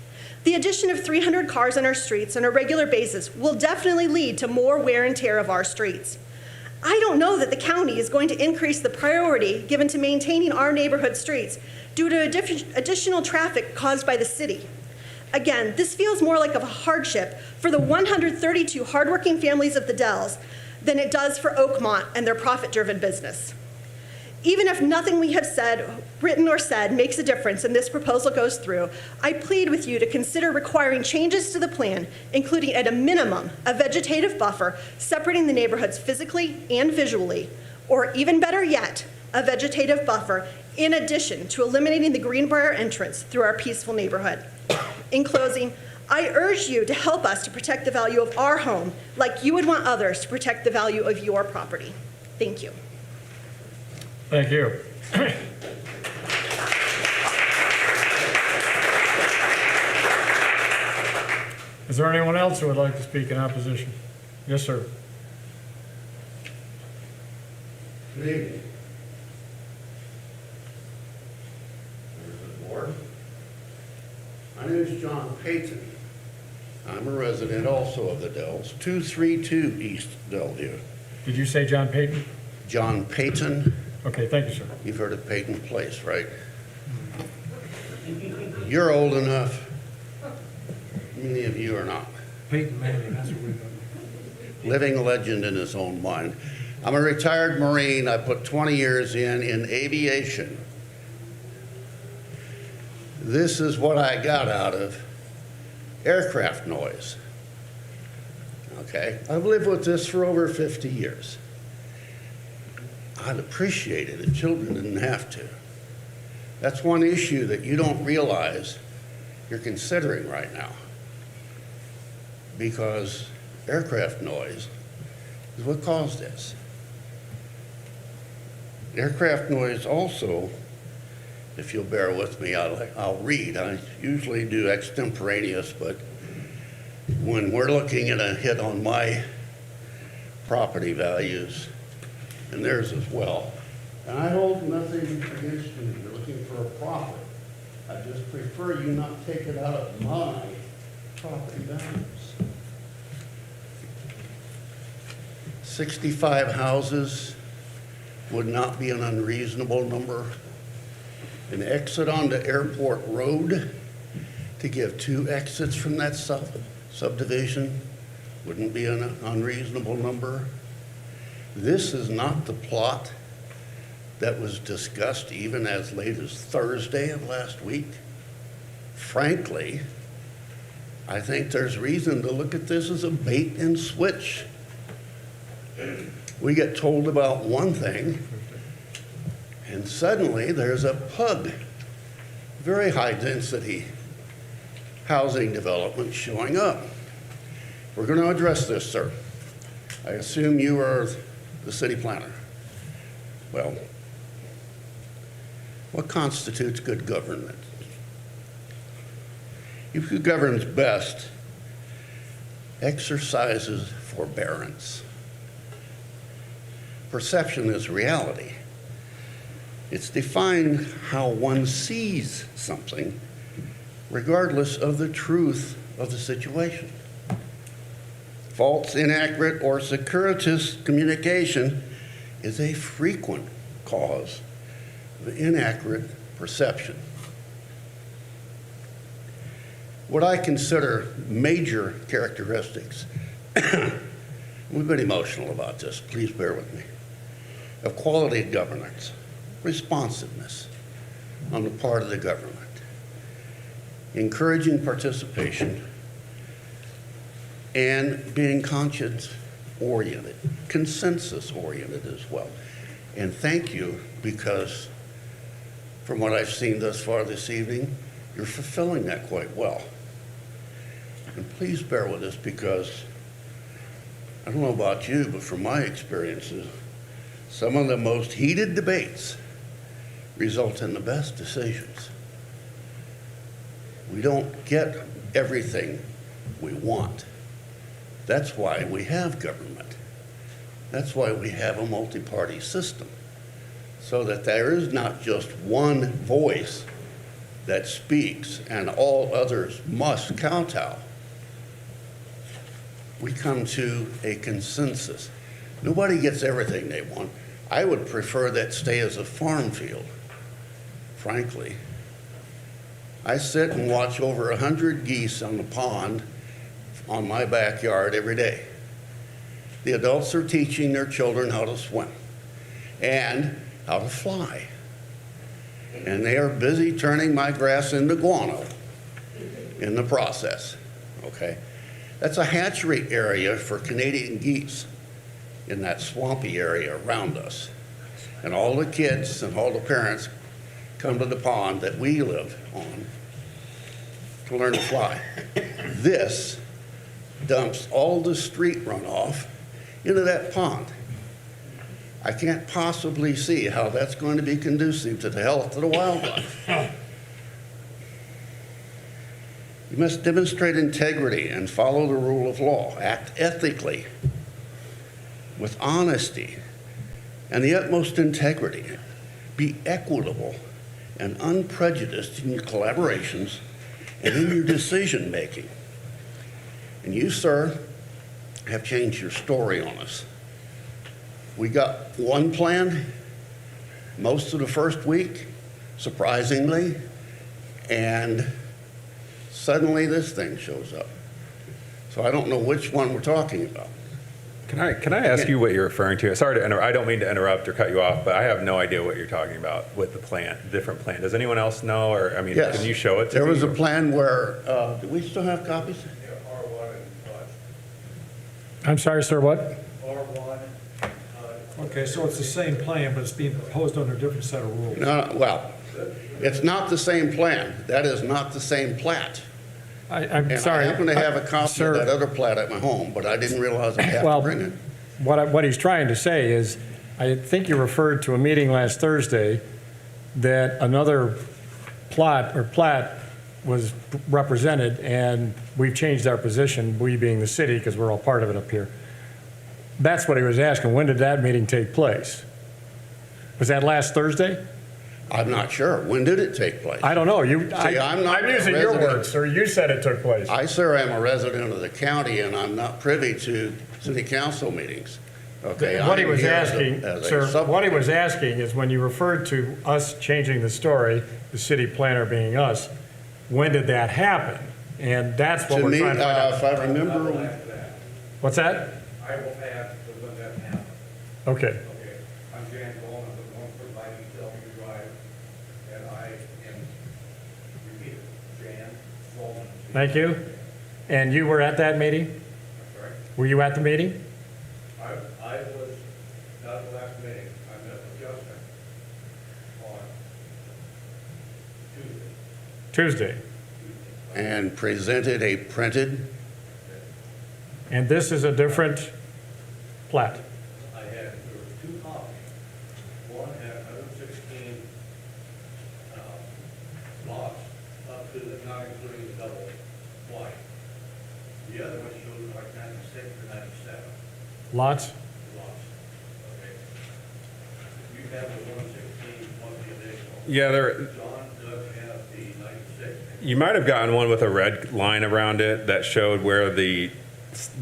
The addition of 300 cars on our streets on a regular basis will definitely lead to more wear and tear of our streets. I don't know that the county is going to increase the priority given to maintaining our neighborhood streets due to additional traffic caused by the city. Again, this feels more like a hardship for the 132 hardworking families of the Dells than it does for Oakmont and their profit-driven business. Even if nothing we have said, written or said, makes a difference and this proposal goes through, I plead with you to consider requiring changes to the plan, including at a minimum a vegetative buffer separating the neighborhoods physically and visually, or even better yet, a vegetative buffer in addition to eliminating the Greenbrier entrance through our peaceful neighborhood. In closing, I urge you to help us to protect the value of our home like you would want others to protect the value of your property. Thank you. Thank you. Is there anyone else who would like to speak in opposition? Yes, sir. Good evening. Members of the board. My name is John Payton. I'm a resident also of the Dells, 232 East Delview. Did you say John Payton? John Payton. Okay, thank you, sir. You've heard of Payton Place, right? You're old enough. Many of you are not. Peyton Manning, that's what we got. Living legend in his own mind. I'm a retired Marine. I put 20 years in aviation. This is what I got out of aircraft noise. Okay? I've lived with this for over 50 years. I'd appreciate it if children didn't have to. That's one issue that you don't realize you're considering right now. Because aircraft noise is what caused this. Aircraft noise also If you'll bear with me, I'll read. I usually do extemporaneous, but when we're looking at a hit on my property values, and theirs as well, and I hold nothing against you, you're looking for a profit. I just prefer you not take it out of my property values. 65 houses would not be an unreasonable number. An exit onto Airport Road to give 2 exits from that subdivision wouldn't be an unreasonable number. This is not the plot that was discussed even as late as Thursday of last week. Frankly, I think there's reason to look at this as a bait and switch. We get told about one thing, and suddenly there's a PUD, very high density housing development showing up. We're going to address this, sir. I assume you are the city planner. Well, what constitutes good government? If who governs best exercises forbearance. Perception is reality. It's defined how one sees something, regardless of the truth of the situation. False, inaccurate, or circuitous communication is a frequent cause of inaccurate perception. What I consider major characteristics, we've been emotional about this, please bear with me, of quality governance, responsiveness on the part of the government, encouraging participation, and being conscience-oriented, consensus-oriented as well. And thank you, because from what I've seen thus far this evening, you're fulfilling that quite well. And please bear with us, because I don't know about you, but from my experiences, some of the most heated debates result in the best decisions. We don't get everything we want. That's why we have government. That's why we have a multi-party system, so that there is not just one voice that speaks and all others must kowtow. We come to a consensus. Nobody gets everything they want. I would prefer that stay as a farm field, frankly. I sit and watch over 100 geese on the pond on my backyard every day. The adults are teaching their children how to swim and how to fly. And they are busy turning my grass into guano in the process, okay? That's a hatchery area for Canadian geese in that swampy area around us. And all the kids and all the parents come to the pond that we live on to learn to fly. This dumps all the street runoff into that pond. I can't possibly see how that's going to be conducive to the health of the wildlife. You must demonstrate integrity and follow the rule of law. Act ethically, with honesty and the utmost integrity. Be equitable and unprejudiced in your collaborations and in your decision making. And you, sir, have changed your story on us. We got one plan most of the first week, surprisingly, and suddenly this thing shows up. So I don't know which one we're talking about. Can I ask you what you're referring to? Sorry to interrupt. I don't mean to interrupt or cut you off, but I have no idea what you're talking about with the plan, different plan. Does anyone else know? Or, I mean, Yes. Can you show it to There me? was a plan where, do we still have copies? I'm sorry, sir, what? Okay, so it's the same plan, but it's being proposed under a different set of rules. No, well, it's not the same plan. That is not the same plat. I'm And sorry. I happen to have a copy Sir, of that other plat at my home, but I didn't realize I had to Well, bring it. what he's trying to say is, I think you referred to a meeting last Thursday that another plot or plat was represented, and we've changed our position, we being the city, because we're all part of it up here. That's what he was asking. When did that meeting take place? Was that last Thursday? I'm not sure. When did it take place? I don't know. I'm not I'm using a your resident. words, sir. You said it took place. I, sir, am a resident of the county, and I'm not privy to city council meetings. Okay? What he I'm was here as a- asking, as a sir, sub- what he was asking is when you referred to us changing the story, the city planner being us, when did that happen? And that's what To we're me, trying to find out. if I remember, What's that? I will ask when that happened. Okay. Okay, I'm Jan Golan, I'm the one for Lighting W Drive, and I am, repeat, Jan Golan. Thank you. And you were at that meeting? I'm sorry, Were you at the meeting? I was not at the last meeting, I met with Justin on Tuesday. Tuesday. and presented a printed, And this is a different plat. I had, there were two copies. One had 116 lots up to the, not including the double wide. The other one showed like 96 or 97 Lots? lots. Okay. You have the 116, one the additional. Yeah, there, John does have the 96. you might have gotten one with a red line around it that showed where the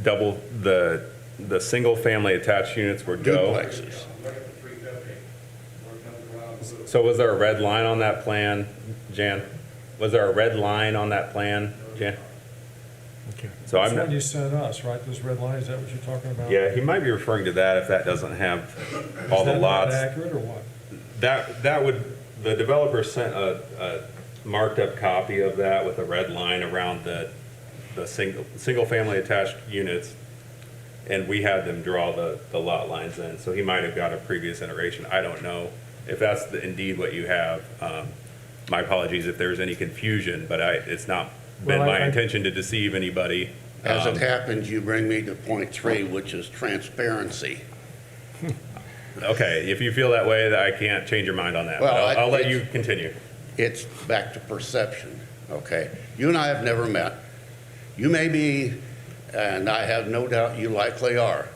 the single-family attached units would go. duplexes. Look at the 350, where it comes around blue. So was there a red line on that plan, Jan? Was there a red line on that plan, Jan? Okay. So That's I'm what not, you sent us, right? This red line, is that what you're talking about? yeah, he might be referring to that if that doesn't have all the Is that not lots. accurate or what? That would, the developer sent a marked up copy of that with a red line around the single family attached units. And we had them draw the lot lines in, so he might have got a previous iteration. I don't know if that's indeed what you have. My apologies if there's any confusion, but it's not been Well, my I- intention to deceive anybody. As it happens, you bring me to point 3, which is transparency. Okay, if you feel that way, that I can't change your mind on that. Well, But I'll let it's- you continue. It's back to perception, okay? You and I have never met. You may be, and I have no doubt you likely are,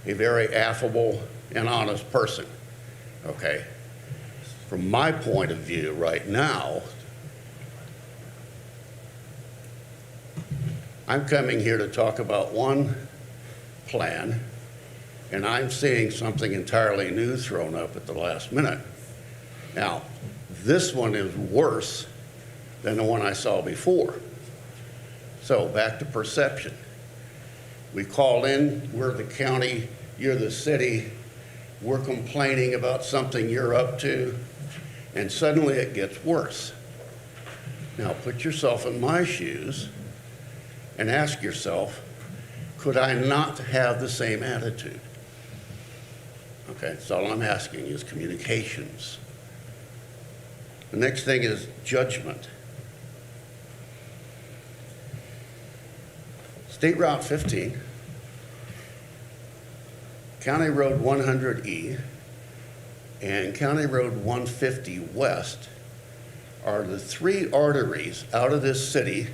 a very affable and honest person, okay? From my point of view right now, I'm coming here to talk about one plan, and I'm seeing something entirely new thrown up at the last minute. Now, this one is worse than the one I saw before. So back to perception. We call in, we're the county, you're the city, we're complaining about something you're up to, and suddenly it gets worse. Now put yourself in my shoes and ask yourself, could I not have the same attitude? Okay, that's all I'm asking is communications. The next thing is judgment. State Route 15, County Road 100E, and County Road 150 West are the 3 arteries out of this city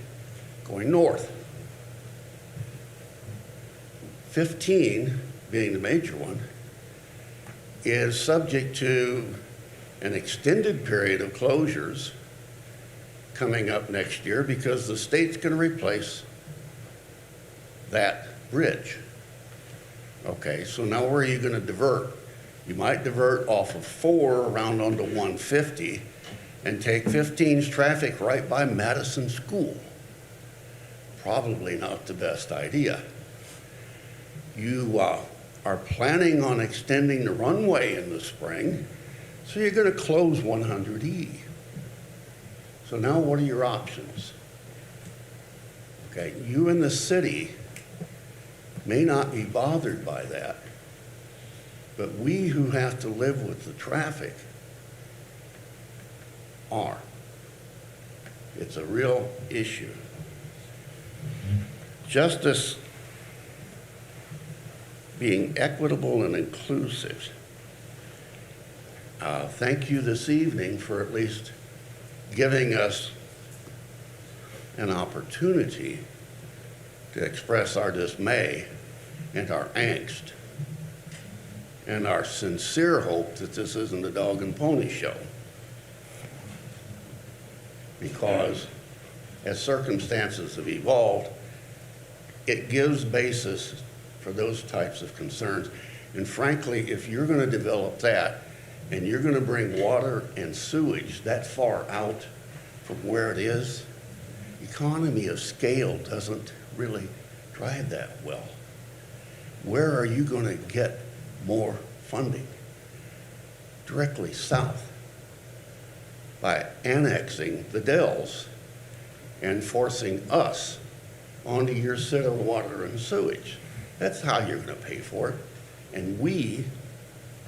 going north. 15, being the major one, is subject to an extended period of closures coming up next year because the state's going to replace that bridge. Okay, so now where are you going to divert? You might divert off of 4 around onto 150 and take 15's traffic right by Madison School. Probably not the best idea. You are planning on extending the runway in the spring, so you're going to close 100E. So now what are your options? Okay, you in the city may not be bothered by that, but we who have to live with the traffic are. It's a real issue. Justice being equitable and inclusive. thank you this evening for at least giving us an opportunity to express our dismay and our angst and our sincere hope that this isn't a dog and pony show. Because as circumstances have evolved, it gives basis for those types of concerns. And frankly, if you're going to develop that and you're going to bring water and sewage that far out from where it is, economy of scale doesn't really drive that well. Where are you going to get more funding? Directly south, by annexing the Dells and forcing us onto your set of water and sewage. That's how you're going to pay for it. And we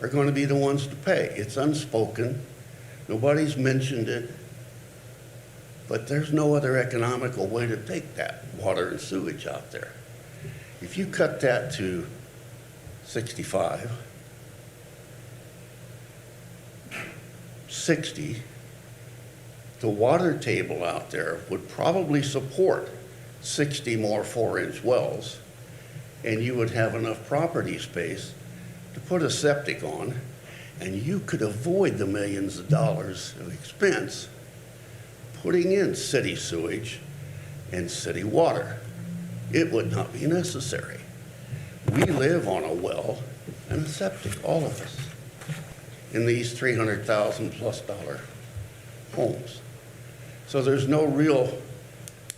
are going to be the ones to pay. It's unspoken. Nobody's mentioned it. But there's no other economical way to take that water and sewage out there. If you cut that to 65, 60, the water table out there would probably support 60 more 4-inch wells, and you would have enough property space to put a septic on, and you could avoid the millions of dollars of expense putting in city sewage and city water. It would not be necessary. We live on a well and a septic, all of us, in these $300,000 plus homes. So there's no real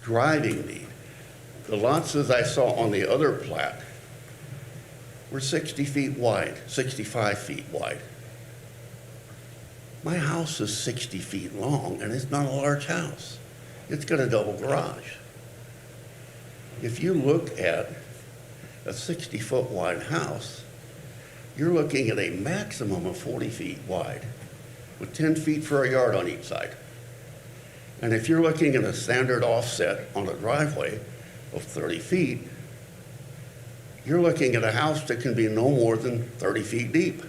driving need. The lots as I saw on the other plat were 60 feet wide, 65 feet wide. My house is 60 feet long, and it's not a large house. It's got a double garage. If you look at a 60-foot wide house, you're looking at a maximum of 40 feet wide, with 10 feet for a yard on each side. And if you're looking at a standard offset on a driveway of 30 feet, you're looking at a house that can be no more than 30 feet deep.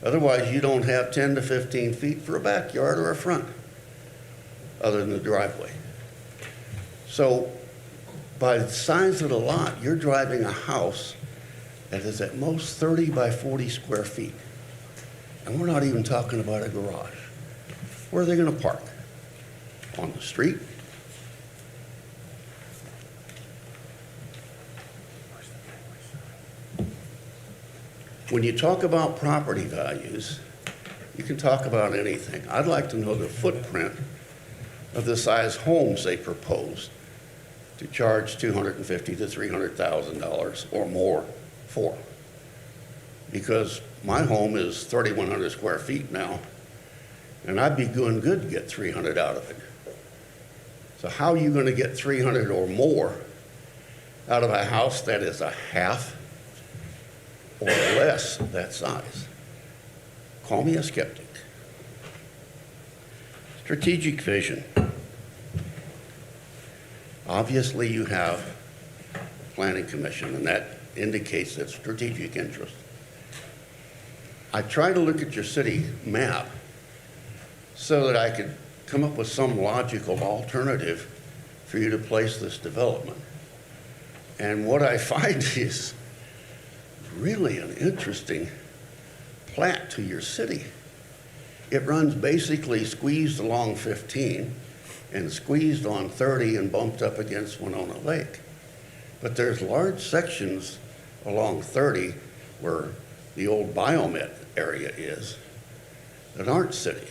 Otherwise, you don't have 10 to 15 feet for a backyard or a front, other than the driveway. So by the size of the lot, you're driving a house that is at most 30 by 40 square feet. And we're not even talking about a garage. Where are they going to park? On the street? When you talk about property values, you can talk about anything. I'd like to know the footprint of the size homes they propose to charge $250,000 to $300,000 or more for. Because my home is 3,100 square feet now, and I'd be doing good to get 300 out of it. So how are you going to get 300 or more out of a house that is a half or less that size? Call me a skeptic. Strategic vision. Obviously, you have Planning Commission, and that indicates that strategic interest. I try to look at your city map so that I could come up with some logical alternative for you to place this development. And what I find is really an interesting plat to your city. It runs basically squeezed along 15 and squeezed on 30 and bumped up against Winona Lake. But there's large sections along 30 where the old Biomet area is that aren't city.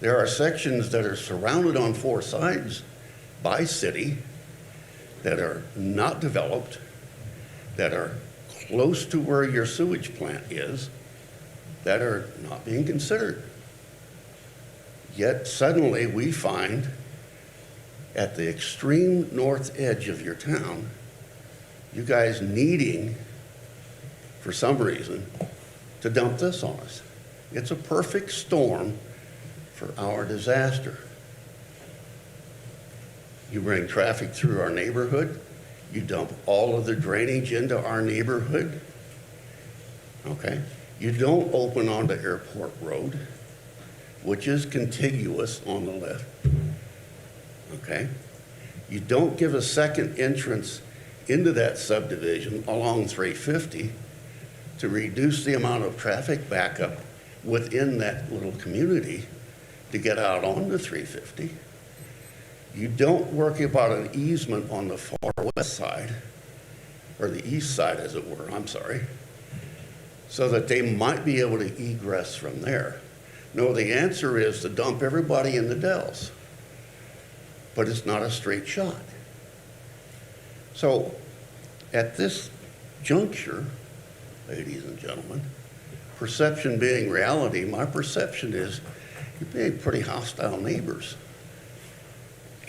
There are sections that are surrounded on 4 sides by city that are not developed, that are close to where your sewage plant is, that are not being considered. Yet suddenly we find at the extreme north edge of your town, you guys needing, for some reason, to dump this on us. It's a perfect storm for our disaster. You bring traffic through our neighborhood, you dump all of the drainage into our neighborhood, okay? You don't open onto Airport Road, which is contiguous on the left, okay? You don't give a second entrance into that subdivision along 350 to reduce the amount of traffic backup within that little community to get out onto 350. You don't worry about an easement on the far west side, or the east side as it were, I'm sorry, so that they might be able to egress from there. No, the answer is to dump everybody in the Dells, but it's not a straight shot. So at this juncture, ladies and gentlemen, perception being reality, my perception is you're being pretty hostile neighbors.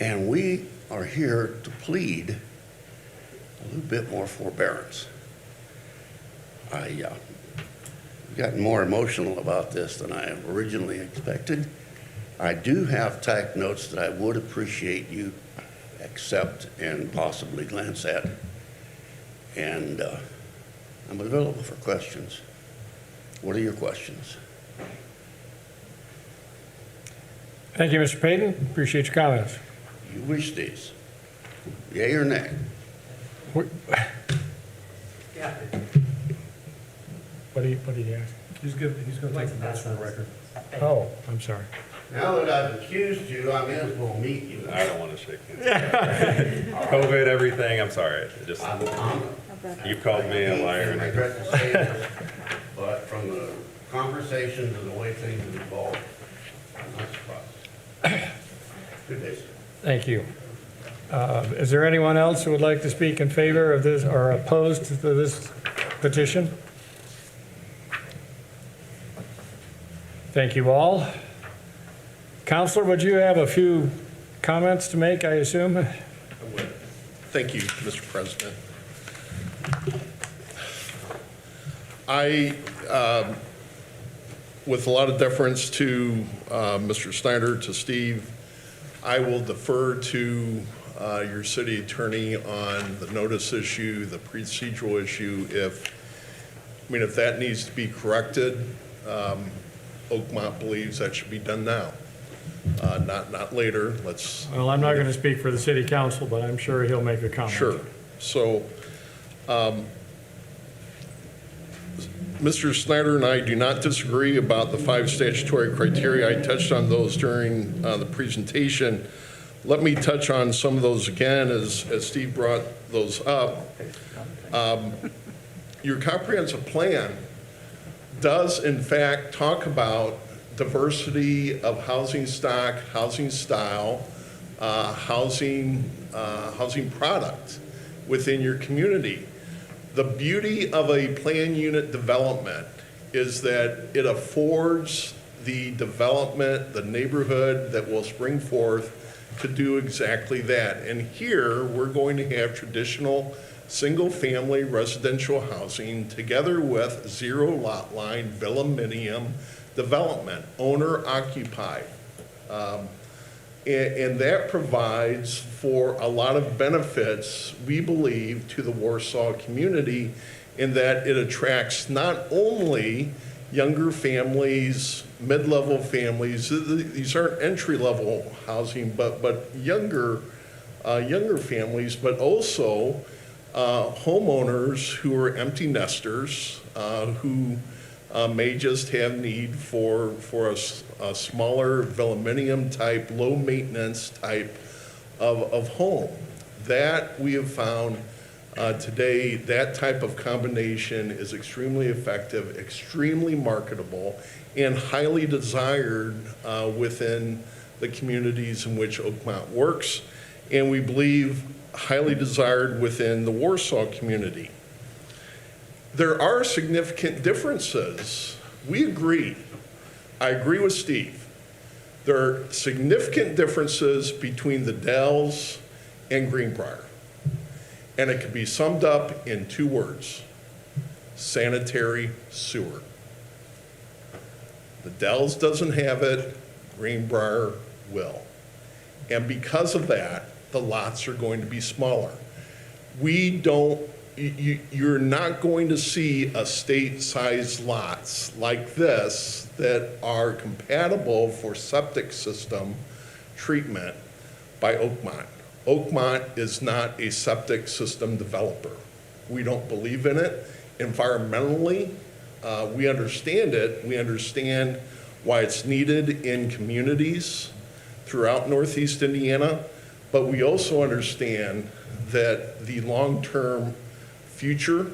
And we are here to plead a little bit more forbearance. I've gotten more emotional about this than I originally expected. I do have typed notes that I would appreciate you accept and possibly glance at. And I'm available for questions. What are your questions? Thank you, Mr. Payton. Appreciate your comments. You wish these. Yay or nay? What do you ask? He's going to take the notes for the record. Oh, I'm sorry. Now that I've accused you, I may as well meet you. I don't want to shake hands. COVID, everything, I'm sorry. It just, you called me a liar. I regret to say this, but from the conversations and the way things have evolved, I'm not surprised. Good day, sir. Thank you. Is there anyone else who would like to speak in favor of this or opposed to this petition? Thank you all. Counselor, would you have a few comments to make, I assume? I would. Thank you, Mr. President. With a lot of deference to Mr. Snyder, to Steve, I will defer to your city attorney on the notice issue, the procedural issue. If that needs to be corrected, Oakmont believes that should be done now, not later. Well, I'm not going to speak for the city council, but I'm sure he'll make a comment. Sure. So, Mr. Snyder and I do not disagree about the 5 statutory criteria. I touched on those during the presentation. Let me touch on some of those again as Steve brought those up. Your comprehensive plan does in fact talk about diversity of housing stock, housing style, housing product within your community. The beauty of a plan unit development is that it affords the development, the neighborhood that will spring forth to do exactly that. And here we're going to have traditional single-family residential housing together with zero lot line villaminium development, owner occupied. And that provides for a lot of benefits, we believe, to the Warsaw community in that it attracts not only younger families, mid-level families, these aren't entry-level housing, but younger families, but also homeowners who are empty nesters, who may just have need for a smaller villaminium type, low maintenance type of home. That we have found today, that type of combination is extremely effective, extremely marketable, and highly desired within the communities in which Oakmont works, and we believe highly desired within the Warsaw community. There are significant differences. We agree. I agree with Steve. There are significant differences between the Dells and Greenbrier. And it can be summed up in 2 words: sanitary sewer. The Dells doesn't have it, Greenbrier will. And because of that, the lots are going to be smaller. We don't you're not going to see estate-sized lots like this that are compatible for septic system treatment by Oakmont. Oakmont is not a septic system developer. We don't believe in it. Environmentally, we understand it. We understand why it's needed in communities throughout Northeast Indiana, but we also understand that the long-term future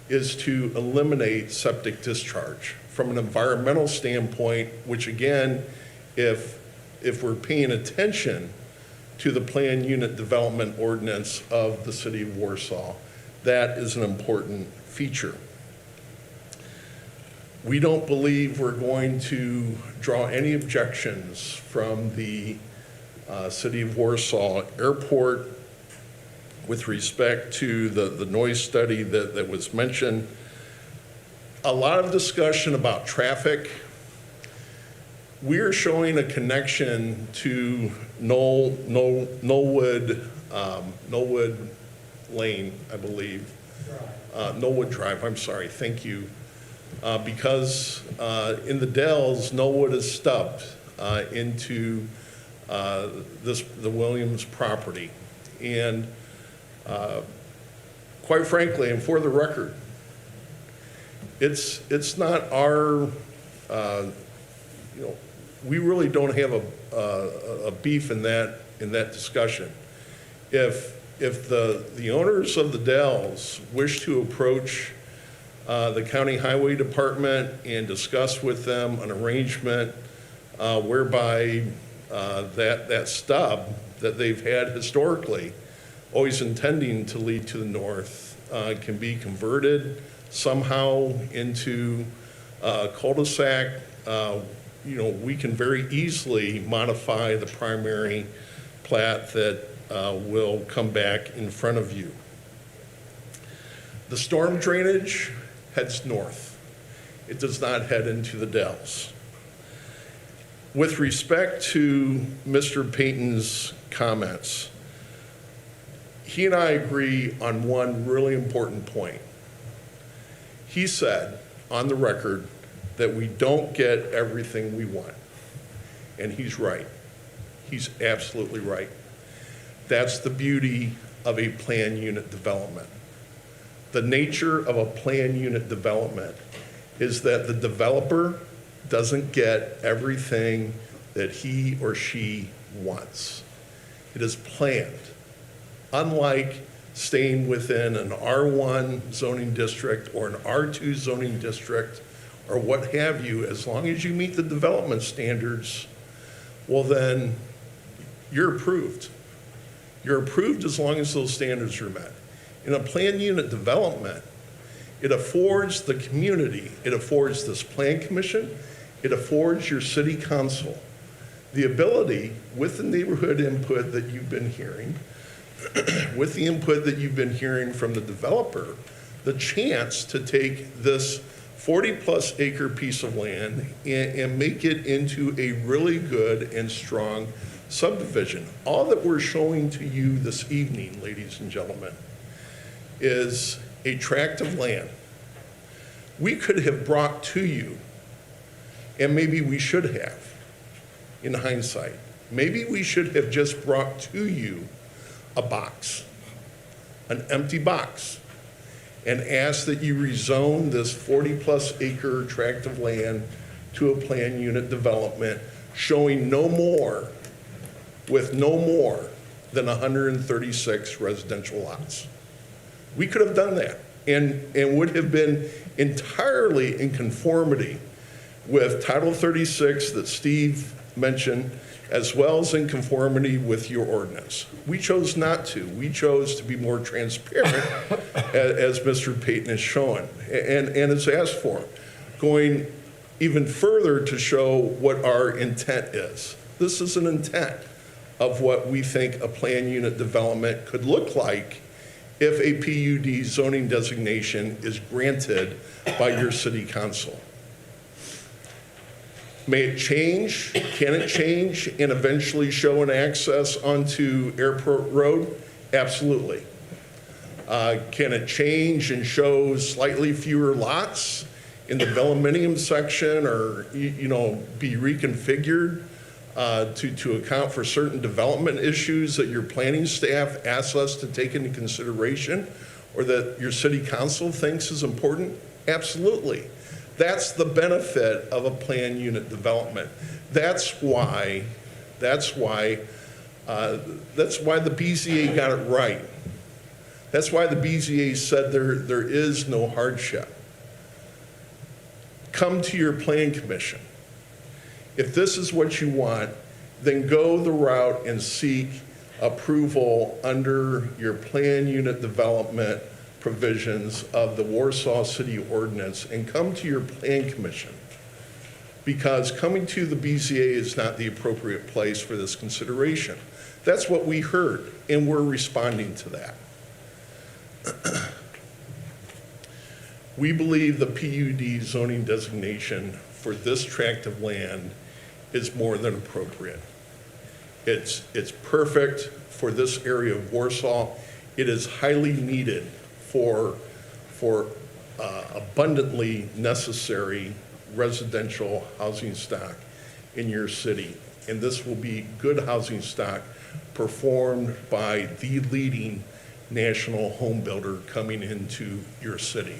is to eliminate septic discharge from an environmental standpoint, which again, if we're paying attention to the planned unit development ordinance of the city of Warsaw, that is an important feature. We don't believe we're going to draw any objections from the city of Warsaw Airport with respect to the noise study that was mentioned. A lot of discussion about traffic. We're showing a connection to Knollwood Lane, I believe. Knollwood Drive, I'm sorry, thank you. Because in the Dells, Knollwood is stubbed into the Williams property. And quite frankly, and for the record, it's not our, we really don't have a beef in that discussion. If the owners of the Dells wish to approach the County Highway Department and discuss with them an arrangement whereby that stub that they've had historically, always intending to lead to the north, can be converted somehow into a cul-de-sac, we can very easily modify the primary plat that will come back in front of you. The storm drainage heads north. It does not head into the Dells. With respect to Mr. Payton's comments, he and I agree on one really important point. He said on the record that we don't get everything we want. And he's right. He's absolutely right. That's the beauty of a planned unit development. The nature of a planned unit development is that the developer doesn't get everything that he or she wants. It is planned. Unlike staying within an R1 zoning district or an R2 zoning district or what have you, as long as you meet the development standards, well then you're approved. You're approved as long as those standards are met. In a planned unit development, it affords the community, it affords this plan commission, it affords your city council the ability, with the neighborhood input that you've been hearing, with the input that you've been hearing from the developer, the chance to take this 40-plus acre piece of land and make it into a really good and strong subdivision. All that we're showing to you this evening, ladies and gentlemen, is a tract of land. We could have brought to you, and maybe we should have, in hindsight, maybe we should have just brought to you a box, an empty box, and asked that you rezone this 40-plus acre tract of land to a planned unit development showing no more, with no more than 136 residential lots. We could have done that and would have been entirely in conformity with Title 36 that Steve mentioned, as well as in conformity with your ordinance. We chose not to. We chose to be more transparent, as Mr. Payton has shown, and has asked for, going even further to show what our intent is. This is an intent of what we think a planned unit development could look like if a PUD zoning designation is granted by your city council. May it change? Can it change and eventually show an access onto Airport Road? Absolutely. Can it change and show slightly fewer lots in the Velominium section, or, be reconfigured to account for certain development issues that your planning staff asks us to take into consideration, or that your city council thinks is important? Absolutely. That's the benefit of a plan unit development. That's why the BZA got it right. That's why the BZA said there is no hardship. Come to your plan commission. If this is what you want, then go the route and seek approval under your plan unit development provisions of the Warsaw City Ordinance, and come to your plan commission. Because coming to the BZA is not the appropriate place for this consideration. That's what we heard, and we're responding to that. We believe the PUD zoning designation for this tract of land is more than appropriate. It's perfect for this area of Warsaw. It is highly needed for abundantly necessary residential housing stock in your city. And this will be good housing stock performed by the leading national home builder coming into your city.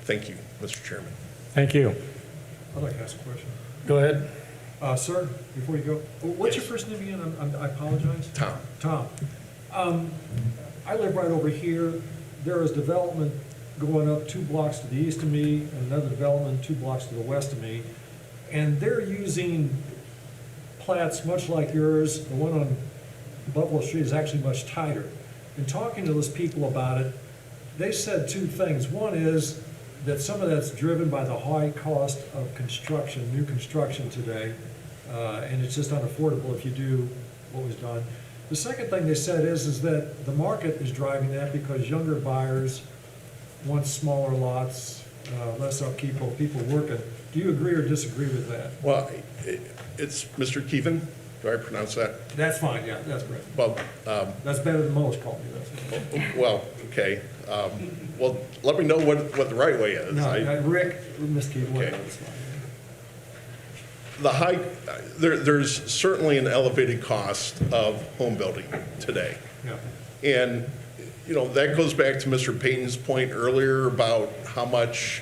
Thank you, Mr. Chairman. Thank you. I'd like to ask a question. Go ahead. Sir, before you go, what's your first name again? I apologize. Tom. Tom. I live right over here. There is development going up 2 blocks to the east of me, and another development 2 blocks to the west of me. And they're using plats much like yours. The one on Buffalo Street is actually much tighter. In talking to those people about it, they said 2 things. One is that some of that's driven by the high cost of construction, new construction today, and it's just unaffordable if you do what was done. The second thing they said is that the market is driving that because younger buyers want smaller lots, less upkeep, people working. Do you agree or disagree with that? Well, it's Mr. Keevan. Do I pronounce that? That's fine, yeah, that's great. Well, That's better than most call me, that's. well, okay. Well, let me know what the right way is. No, Rick, Ms. Keevan, Okay. that's fine. There's certainly an elevated cost of home building today. Yeah. And, that goes back to Mr. Payton's point earlier about how much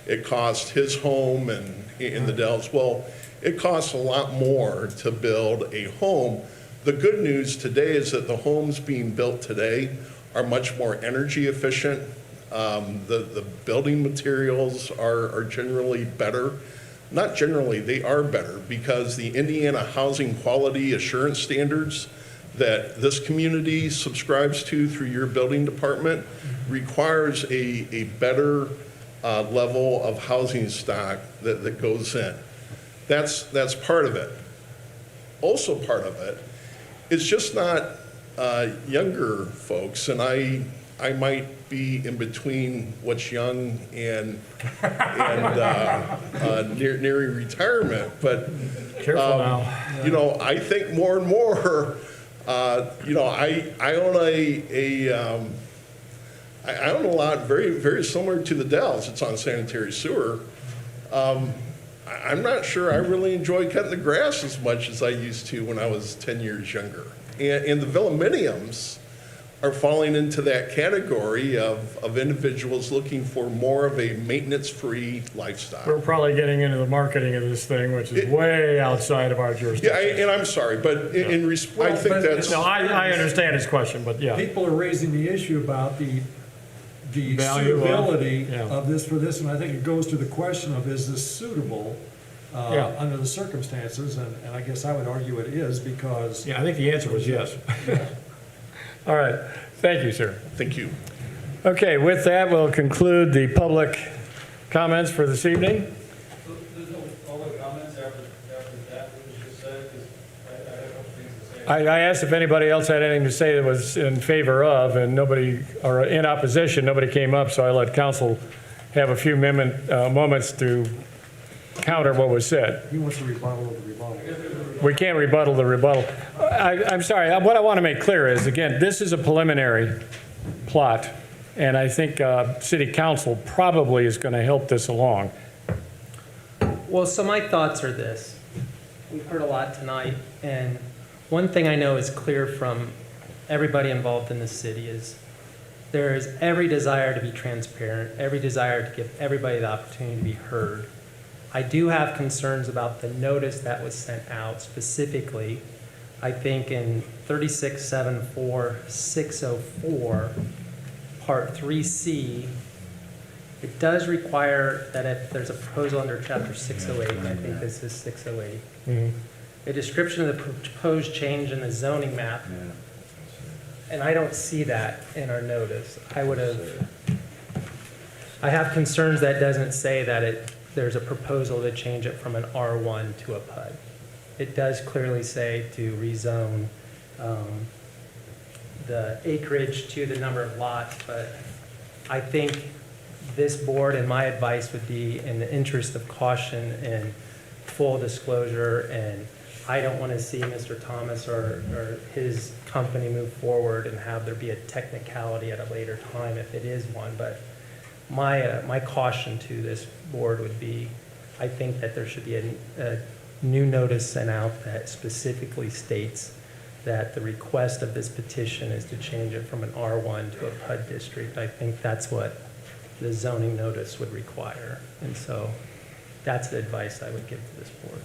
it cost his home and in the Dells. Well, it costs a lot more to build a home. The good news today is that the homes being built today are much more energy efficient. The building materials are generally better. Not generally, they are better, because the Indiana Housing Quality Assurance Standards that this community subscribes to through your building department requires a better level of housing stock that goes in. That's part of it. Also part of it is just not younger folks, and I might be in between what's young and nearing retirement, but Careful now. I think more and more, I own a lot very, very similar to the Dells. It's on sanitary sewer. I'm not sure I really enjoy cutting the grass as much as I used to when I was 10 years younger. And the Velominiums are falling into that category of individuals looking for more of a maintenance-free lifestyle. We're probably getting into the marketing of this thing, which is way outside of our Yeah, jurisdiction. and I'm sorry, but I think but- that's, No, I understand his question, but yeah. People are raising the issue about the Value of- suitability yeah. of this for this, and I think it goes to the question of, is this suitable Yeah. under the circumstances? And I guess I would argue it is, because Yeah, I think the answer was yes. All right, thank you, sir. thank you. Okay, with that, we'll conclude the public comments for this evening. There's no public comments after that, what was just said, because I have a couple things to say. I asked if anybody else had anything to say that was in favor of, and nobody, or in opposition, nobody came up, so I let council have a few moments to counter what was said. he wants to rebuttal of the rebuttal. We can't rebuttal the rebuttal. I'm sorry, what I want to make clear is, again, this is a preliminary plot, and I think city council probably is going to help this along. Well, so my thoughts are this. We've heard a lot tonight, and one thing I know is clear from everybody involved in the city is there is every desire to be transparent, every desire to give everybody the opportunity to be heard. I do have concerns about the notice that was sent out specifically. I think in 3674604, Part 3C, it does require that if there's a proposal under Chapter 608, and I think this is 608, a description of the proposed change in the zoning map, and I don't see that in our notice. I have concerns that doesn't say that there's a proposal to change it from an R1 to a PUD. It does clearly say to rezone the acreage to the number of lots, but I think this board, and my advice would be in the interest of caution and full disclosure, and I don't want to see Mr. Thomas or his company move forward and have there be a technicality at a later time if it is one, but my caution to this board would be, I think that there should be a new notice sent out that specifically states that the request of this petition is to change it from an R1 to a PUD district. I think that's what the zoning notice would require. And so that's the advice I would give to this board.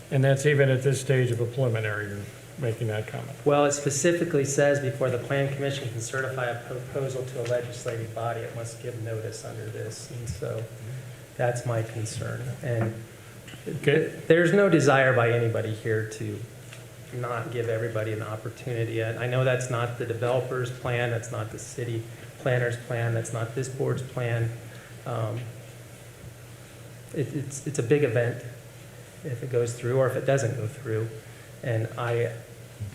And that's even at this stage of a preliminary, you're making that comment. Well, it specifically says before the Plan Commission can certify a proposal to a legislative body, it must give notice under this. And so that's my concern. And there's no desire by anybody here to not give everybody an opportunity. And I know that's not the developer's plan, that's not the city planner's plan, that's not this board's plan. It's a big event if it goes through or if it doesn't go through. And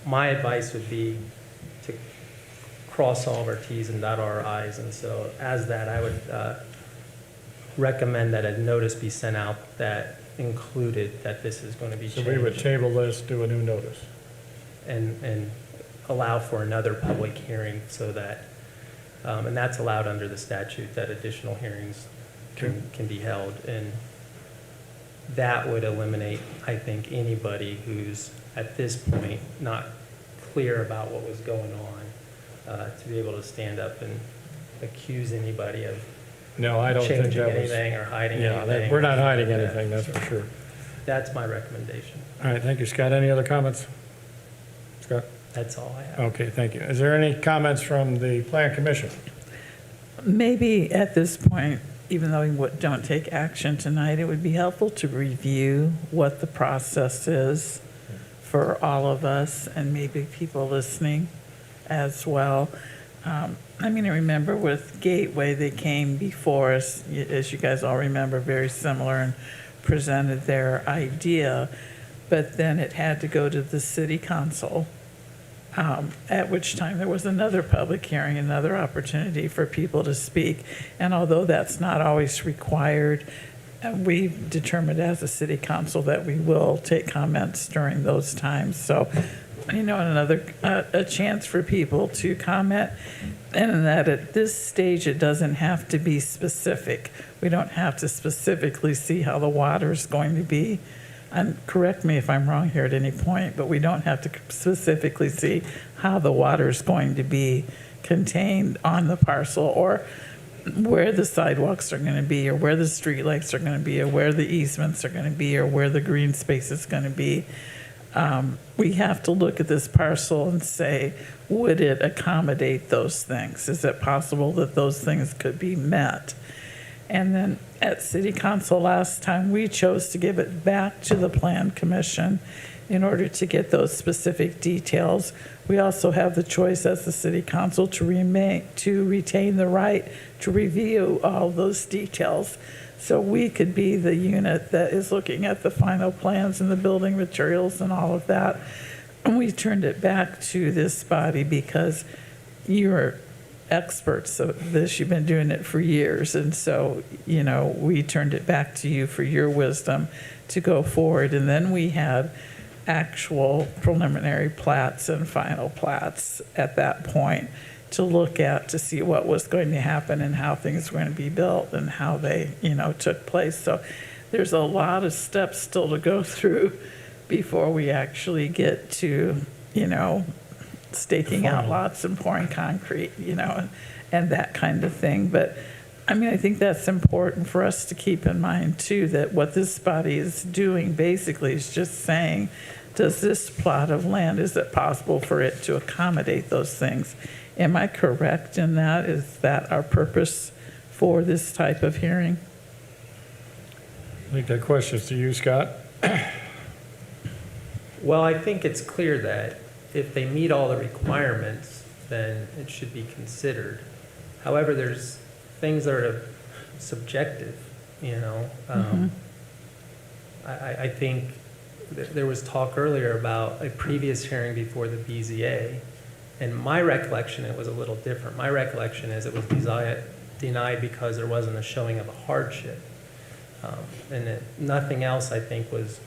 my advice would be to cross all of our T's and dot our I's. And so as that, I would recommend that a notice be sent out that included that this is going to be So changed. we would table this, do a new notice. And allow for another public hearing so that, and that's allowed under the statute, that additional hearings can be held. And that would eliminate, I think, anybody who's at this point not clear about what was going on, to be able to stand up and accuse anybody of No, I don't think changing that was. anything or hiding Yeah, anything. we're not hiding anything, that's for sure. That's my recommendation. All right, thank you, Scott. Any other comments? Scott? That's all I have. Okay, thank you. Is there any comments from the Plan Commission? Maybe at this point, even though we don't take action tonight, it would be helpful to review what the process is for all of us and maybe people listening as well. I remember with Gateway, they came before us, as you guys all remember, very similar, and presented their idea, but then it had to go to the city council, at which time there was another public hearing, another opportunity for people to speak. And although that's not always required, we've determined as a city council that we will take comments during those times. So, a chance for people to comment, and that at this stage, it doesn't have to be specific. We don't have to specifically see how the water is going to be. And correct me if I'm wrong here at any point, but we don't have to specifically see how the water is going to be contained on the parcel, or where the sidewalks are going to be, or where the streetlights are going to be, or where the easements are going to be, or where the green space is going to be. We have to look at this parcel and say, would it accommodate those things? Is it possible that those things could be met? And then at City Council last time, we chose to give it back to the Plan Commission in order to get those specific details. We also have the choice as the City Council to retain the right to review all those details. So we could be the unit that is looking at the final plans and the building materials and all of that. And we turned it back to this body because you're experts of this. You've been doing it for years. And so, we turned it back to you for your wisdom to go forward. And then we had actual preliminary plats and final plats at that point to look at, to see what was going to happen and how things were going to be built and how they, took place. So there's a lot of steps still to go through before we actually get to, staking out lots and pouring concrete, and that kind of thing. But I mean, I think that's important for us to keep in mind too, that what this body is doing basically is just saying, does this plot of land, is it possible for it to accommodate those things? Am I correct in that? Is that our purpose for this type of hearing? I think that question's to you, Scott. Well, I think it's clear that if they meet all the requirements, then it should be considered. However, there's things that are subjective, I think there was talk earlier about a previous hearing before the BZA, and my recollection, it was a little different. My recollection is it was denied because there wasn't a showing of a hardship. And nothing else, I think, was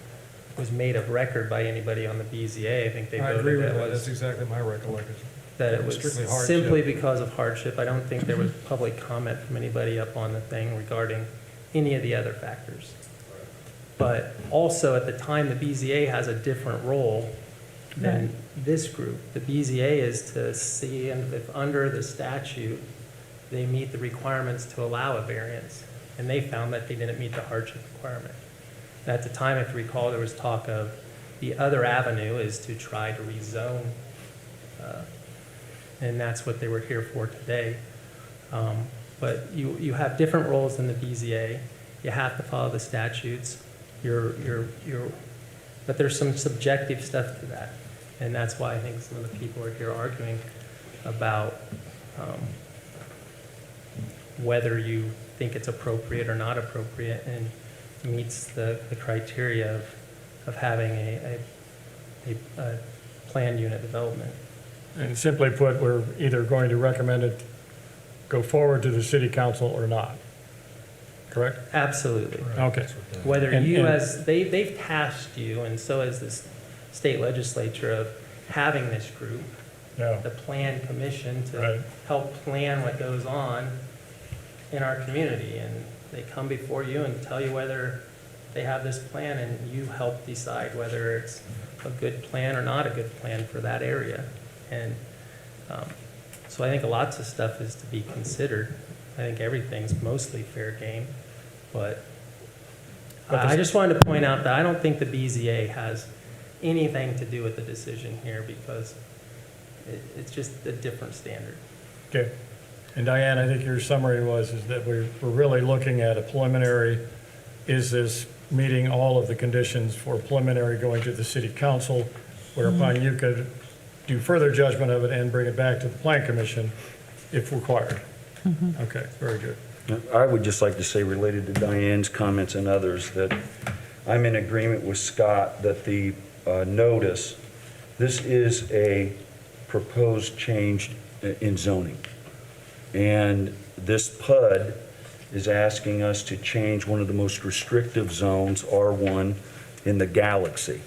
made of record by anybody on the BZA. I think they I voted agree with that that. was, That's exactly my recollection. that it was Strictly hardship. simply because of hardship. I don't think there was public comment from anybody up on the thing regarding any of the other factors. But also, at the time, the BZA has a different role than this group. The BZA is to see if under the statute, they meet the requirements to allow a variance. And they found that they didn't meet the hardship requirement. And at the time, if you recall, there was talk of the other avenue is to try to rezone. And that's what they were here for today. But you have different roles in the BZA. You have to follow the statutes. But there's some subjective stuff to that. And that's why I think some of the people are here arguing about whether you think it's appropriate or not appropriate and meets the criteria of having a planned unit development. And simply put, we're either going to recommend it go forward to the city council or not, correct? Absolutely. Okay. Whether And- you and- they've tasked you, and so has this state legislature, of having this group, Yeah, the plan commission, to Right. help plan what goes on in our community. And they come before you and tell you whether they have this plan, and you help decide whether it's a good plan or not a good plan for that area. And so I think lots of stuff is to be considered. I think everything's mostly fair game, but I just wanted to point out that I don't think the BZA has anything to do with the decision here, because it's just a different standard. okay. And Diane, I think your summary is that we're really looking at a preliminary, is this meeting all of the conditions for preliminary going to the city council, whereupon you could do further judgment of it and bring it back to the plan commission if required. Okay, very good. I would just like to say, related to Diane's comments and others, that I'm in agreement with Scott that the notice, this is a proposed change in zoning. And this PUD is asking us to change one of the most restrictive zones, R1, in the galaxy.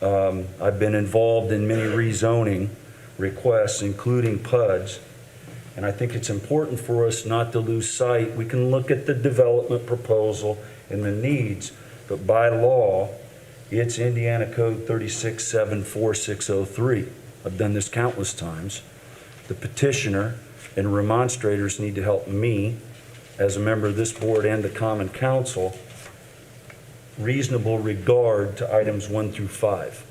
I've been involved in many rezoning requests, including PUDs, and I think it's important for us not to lose sight. We can look at the development proposal and the needs, but by law, it's Indiana Code 3674-603. I've done this countless times. The petitioner and remonstrators need to help me, as a member of this board and the Common Council, reasonable regard to items 1 through 5.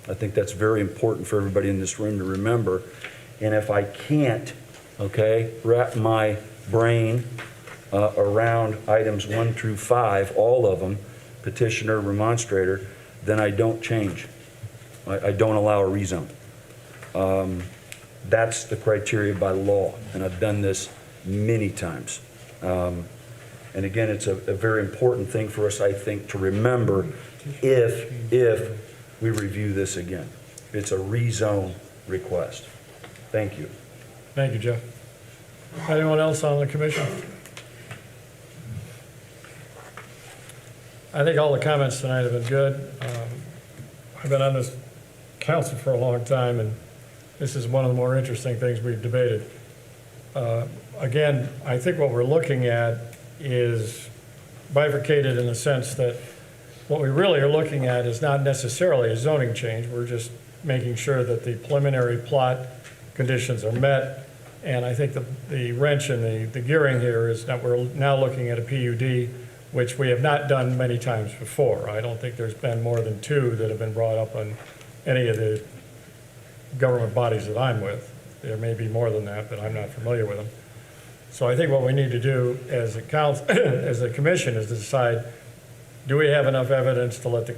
I think that's very important for everybody in this room to remember. And if I can't, wrap my brain around items 1 through 5, all of them, petitioner, remonstrator, then I don't change. I don't allow a rezone. That's the criteria by law, and I've done this many times. And again, it's a very important thing for us, I think, to remember if we review this again. It's a rezone request. Thank you. Thank you, Jeff. Anyone else on the commission? I think all the comments tonight have been good. I've been on this council for a long time, and this is one of the more interesting things we've debated. Again, I think what we're looking at is bifurcated in the sense that what we really are looking at is not necessarily a zoning change. We're just making sure that the preliminary plot conditions are met. And I think the wrench and the gearing here is that we're now looking at a PUD, which we have not done many times before. I don't think there's been more than 2 that have been brought up on any of the government bodies that I'm with. There may be more than that, but I'm not familiar with them. So I think what we need to do as a council, as a commission, is to decide, do we have enough evidence to let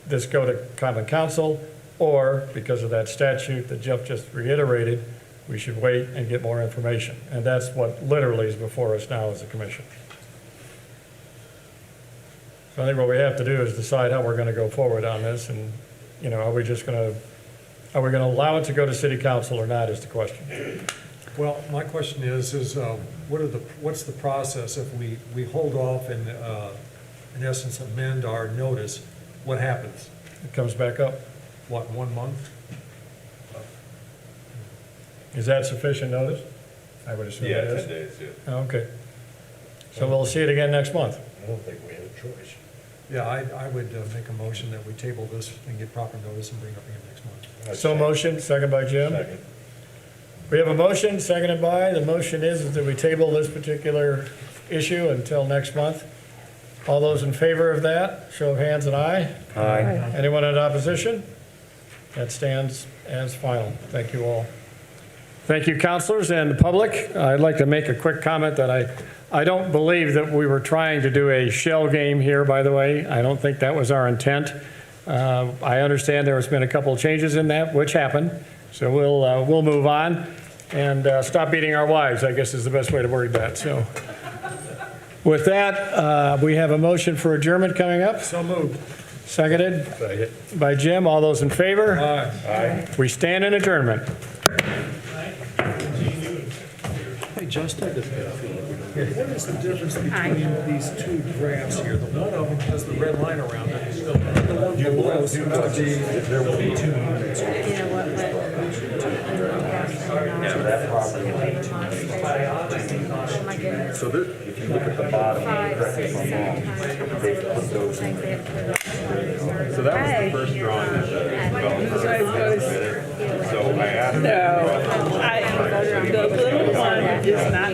this go to common council? Or, because of that statute that Jeff just reiterated, we should wait and get more information. And that's what literally is before us now as a commission. So I think what we have to do is decide how we're going to go forward on this, and, are we going to allow it to go to city council or not is the question. Well, my question is what's the process if we hold off and, in essence, amend our notice? What happens? It comes back up. What, 1 month? Is that sufficient notice? I would assume it Yeah, is. 10 days, yeah. Okay. So we'll see it again next month. I don't think we have a choice. Yeah, I would make a motion that we table this and get proper notice and bring it up again next month. So motion, second by Jim. Second. We have a motion, seconded by, the motion is that we table this particular issue until next month. All those in favor of that, show of hands and aye. Aye. Anyone in opposition? That stands as final. Thank you all. Thank you, counselors and the public. I'd like to make a quick comment that I don't believe that we were trying to do a shell game here, by the way. I don't think that was our intent. I understand there has been a couple of changes in that, which happened. So we'll move on and stop beating our wives, I guess is the best way to word that. So with that, we have a motion for adjournment coming up. So moved. Seconded by Jim. All those in favor? Aye. We stand in adjournment. Hey, Justin, what is the difference between these 2 drafts here? The one of them has the red line around it. The one below seems to be, there will be 2 units. So if you look at the bottom, they put those in there. So that was the first drawing that the developer submitted. So I asked. No, the little one is not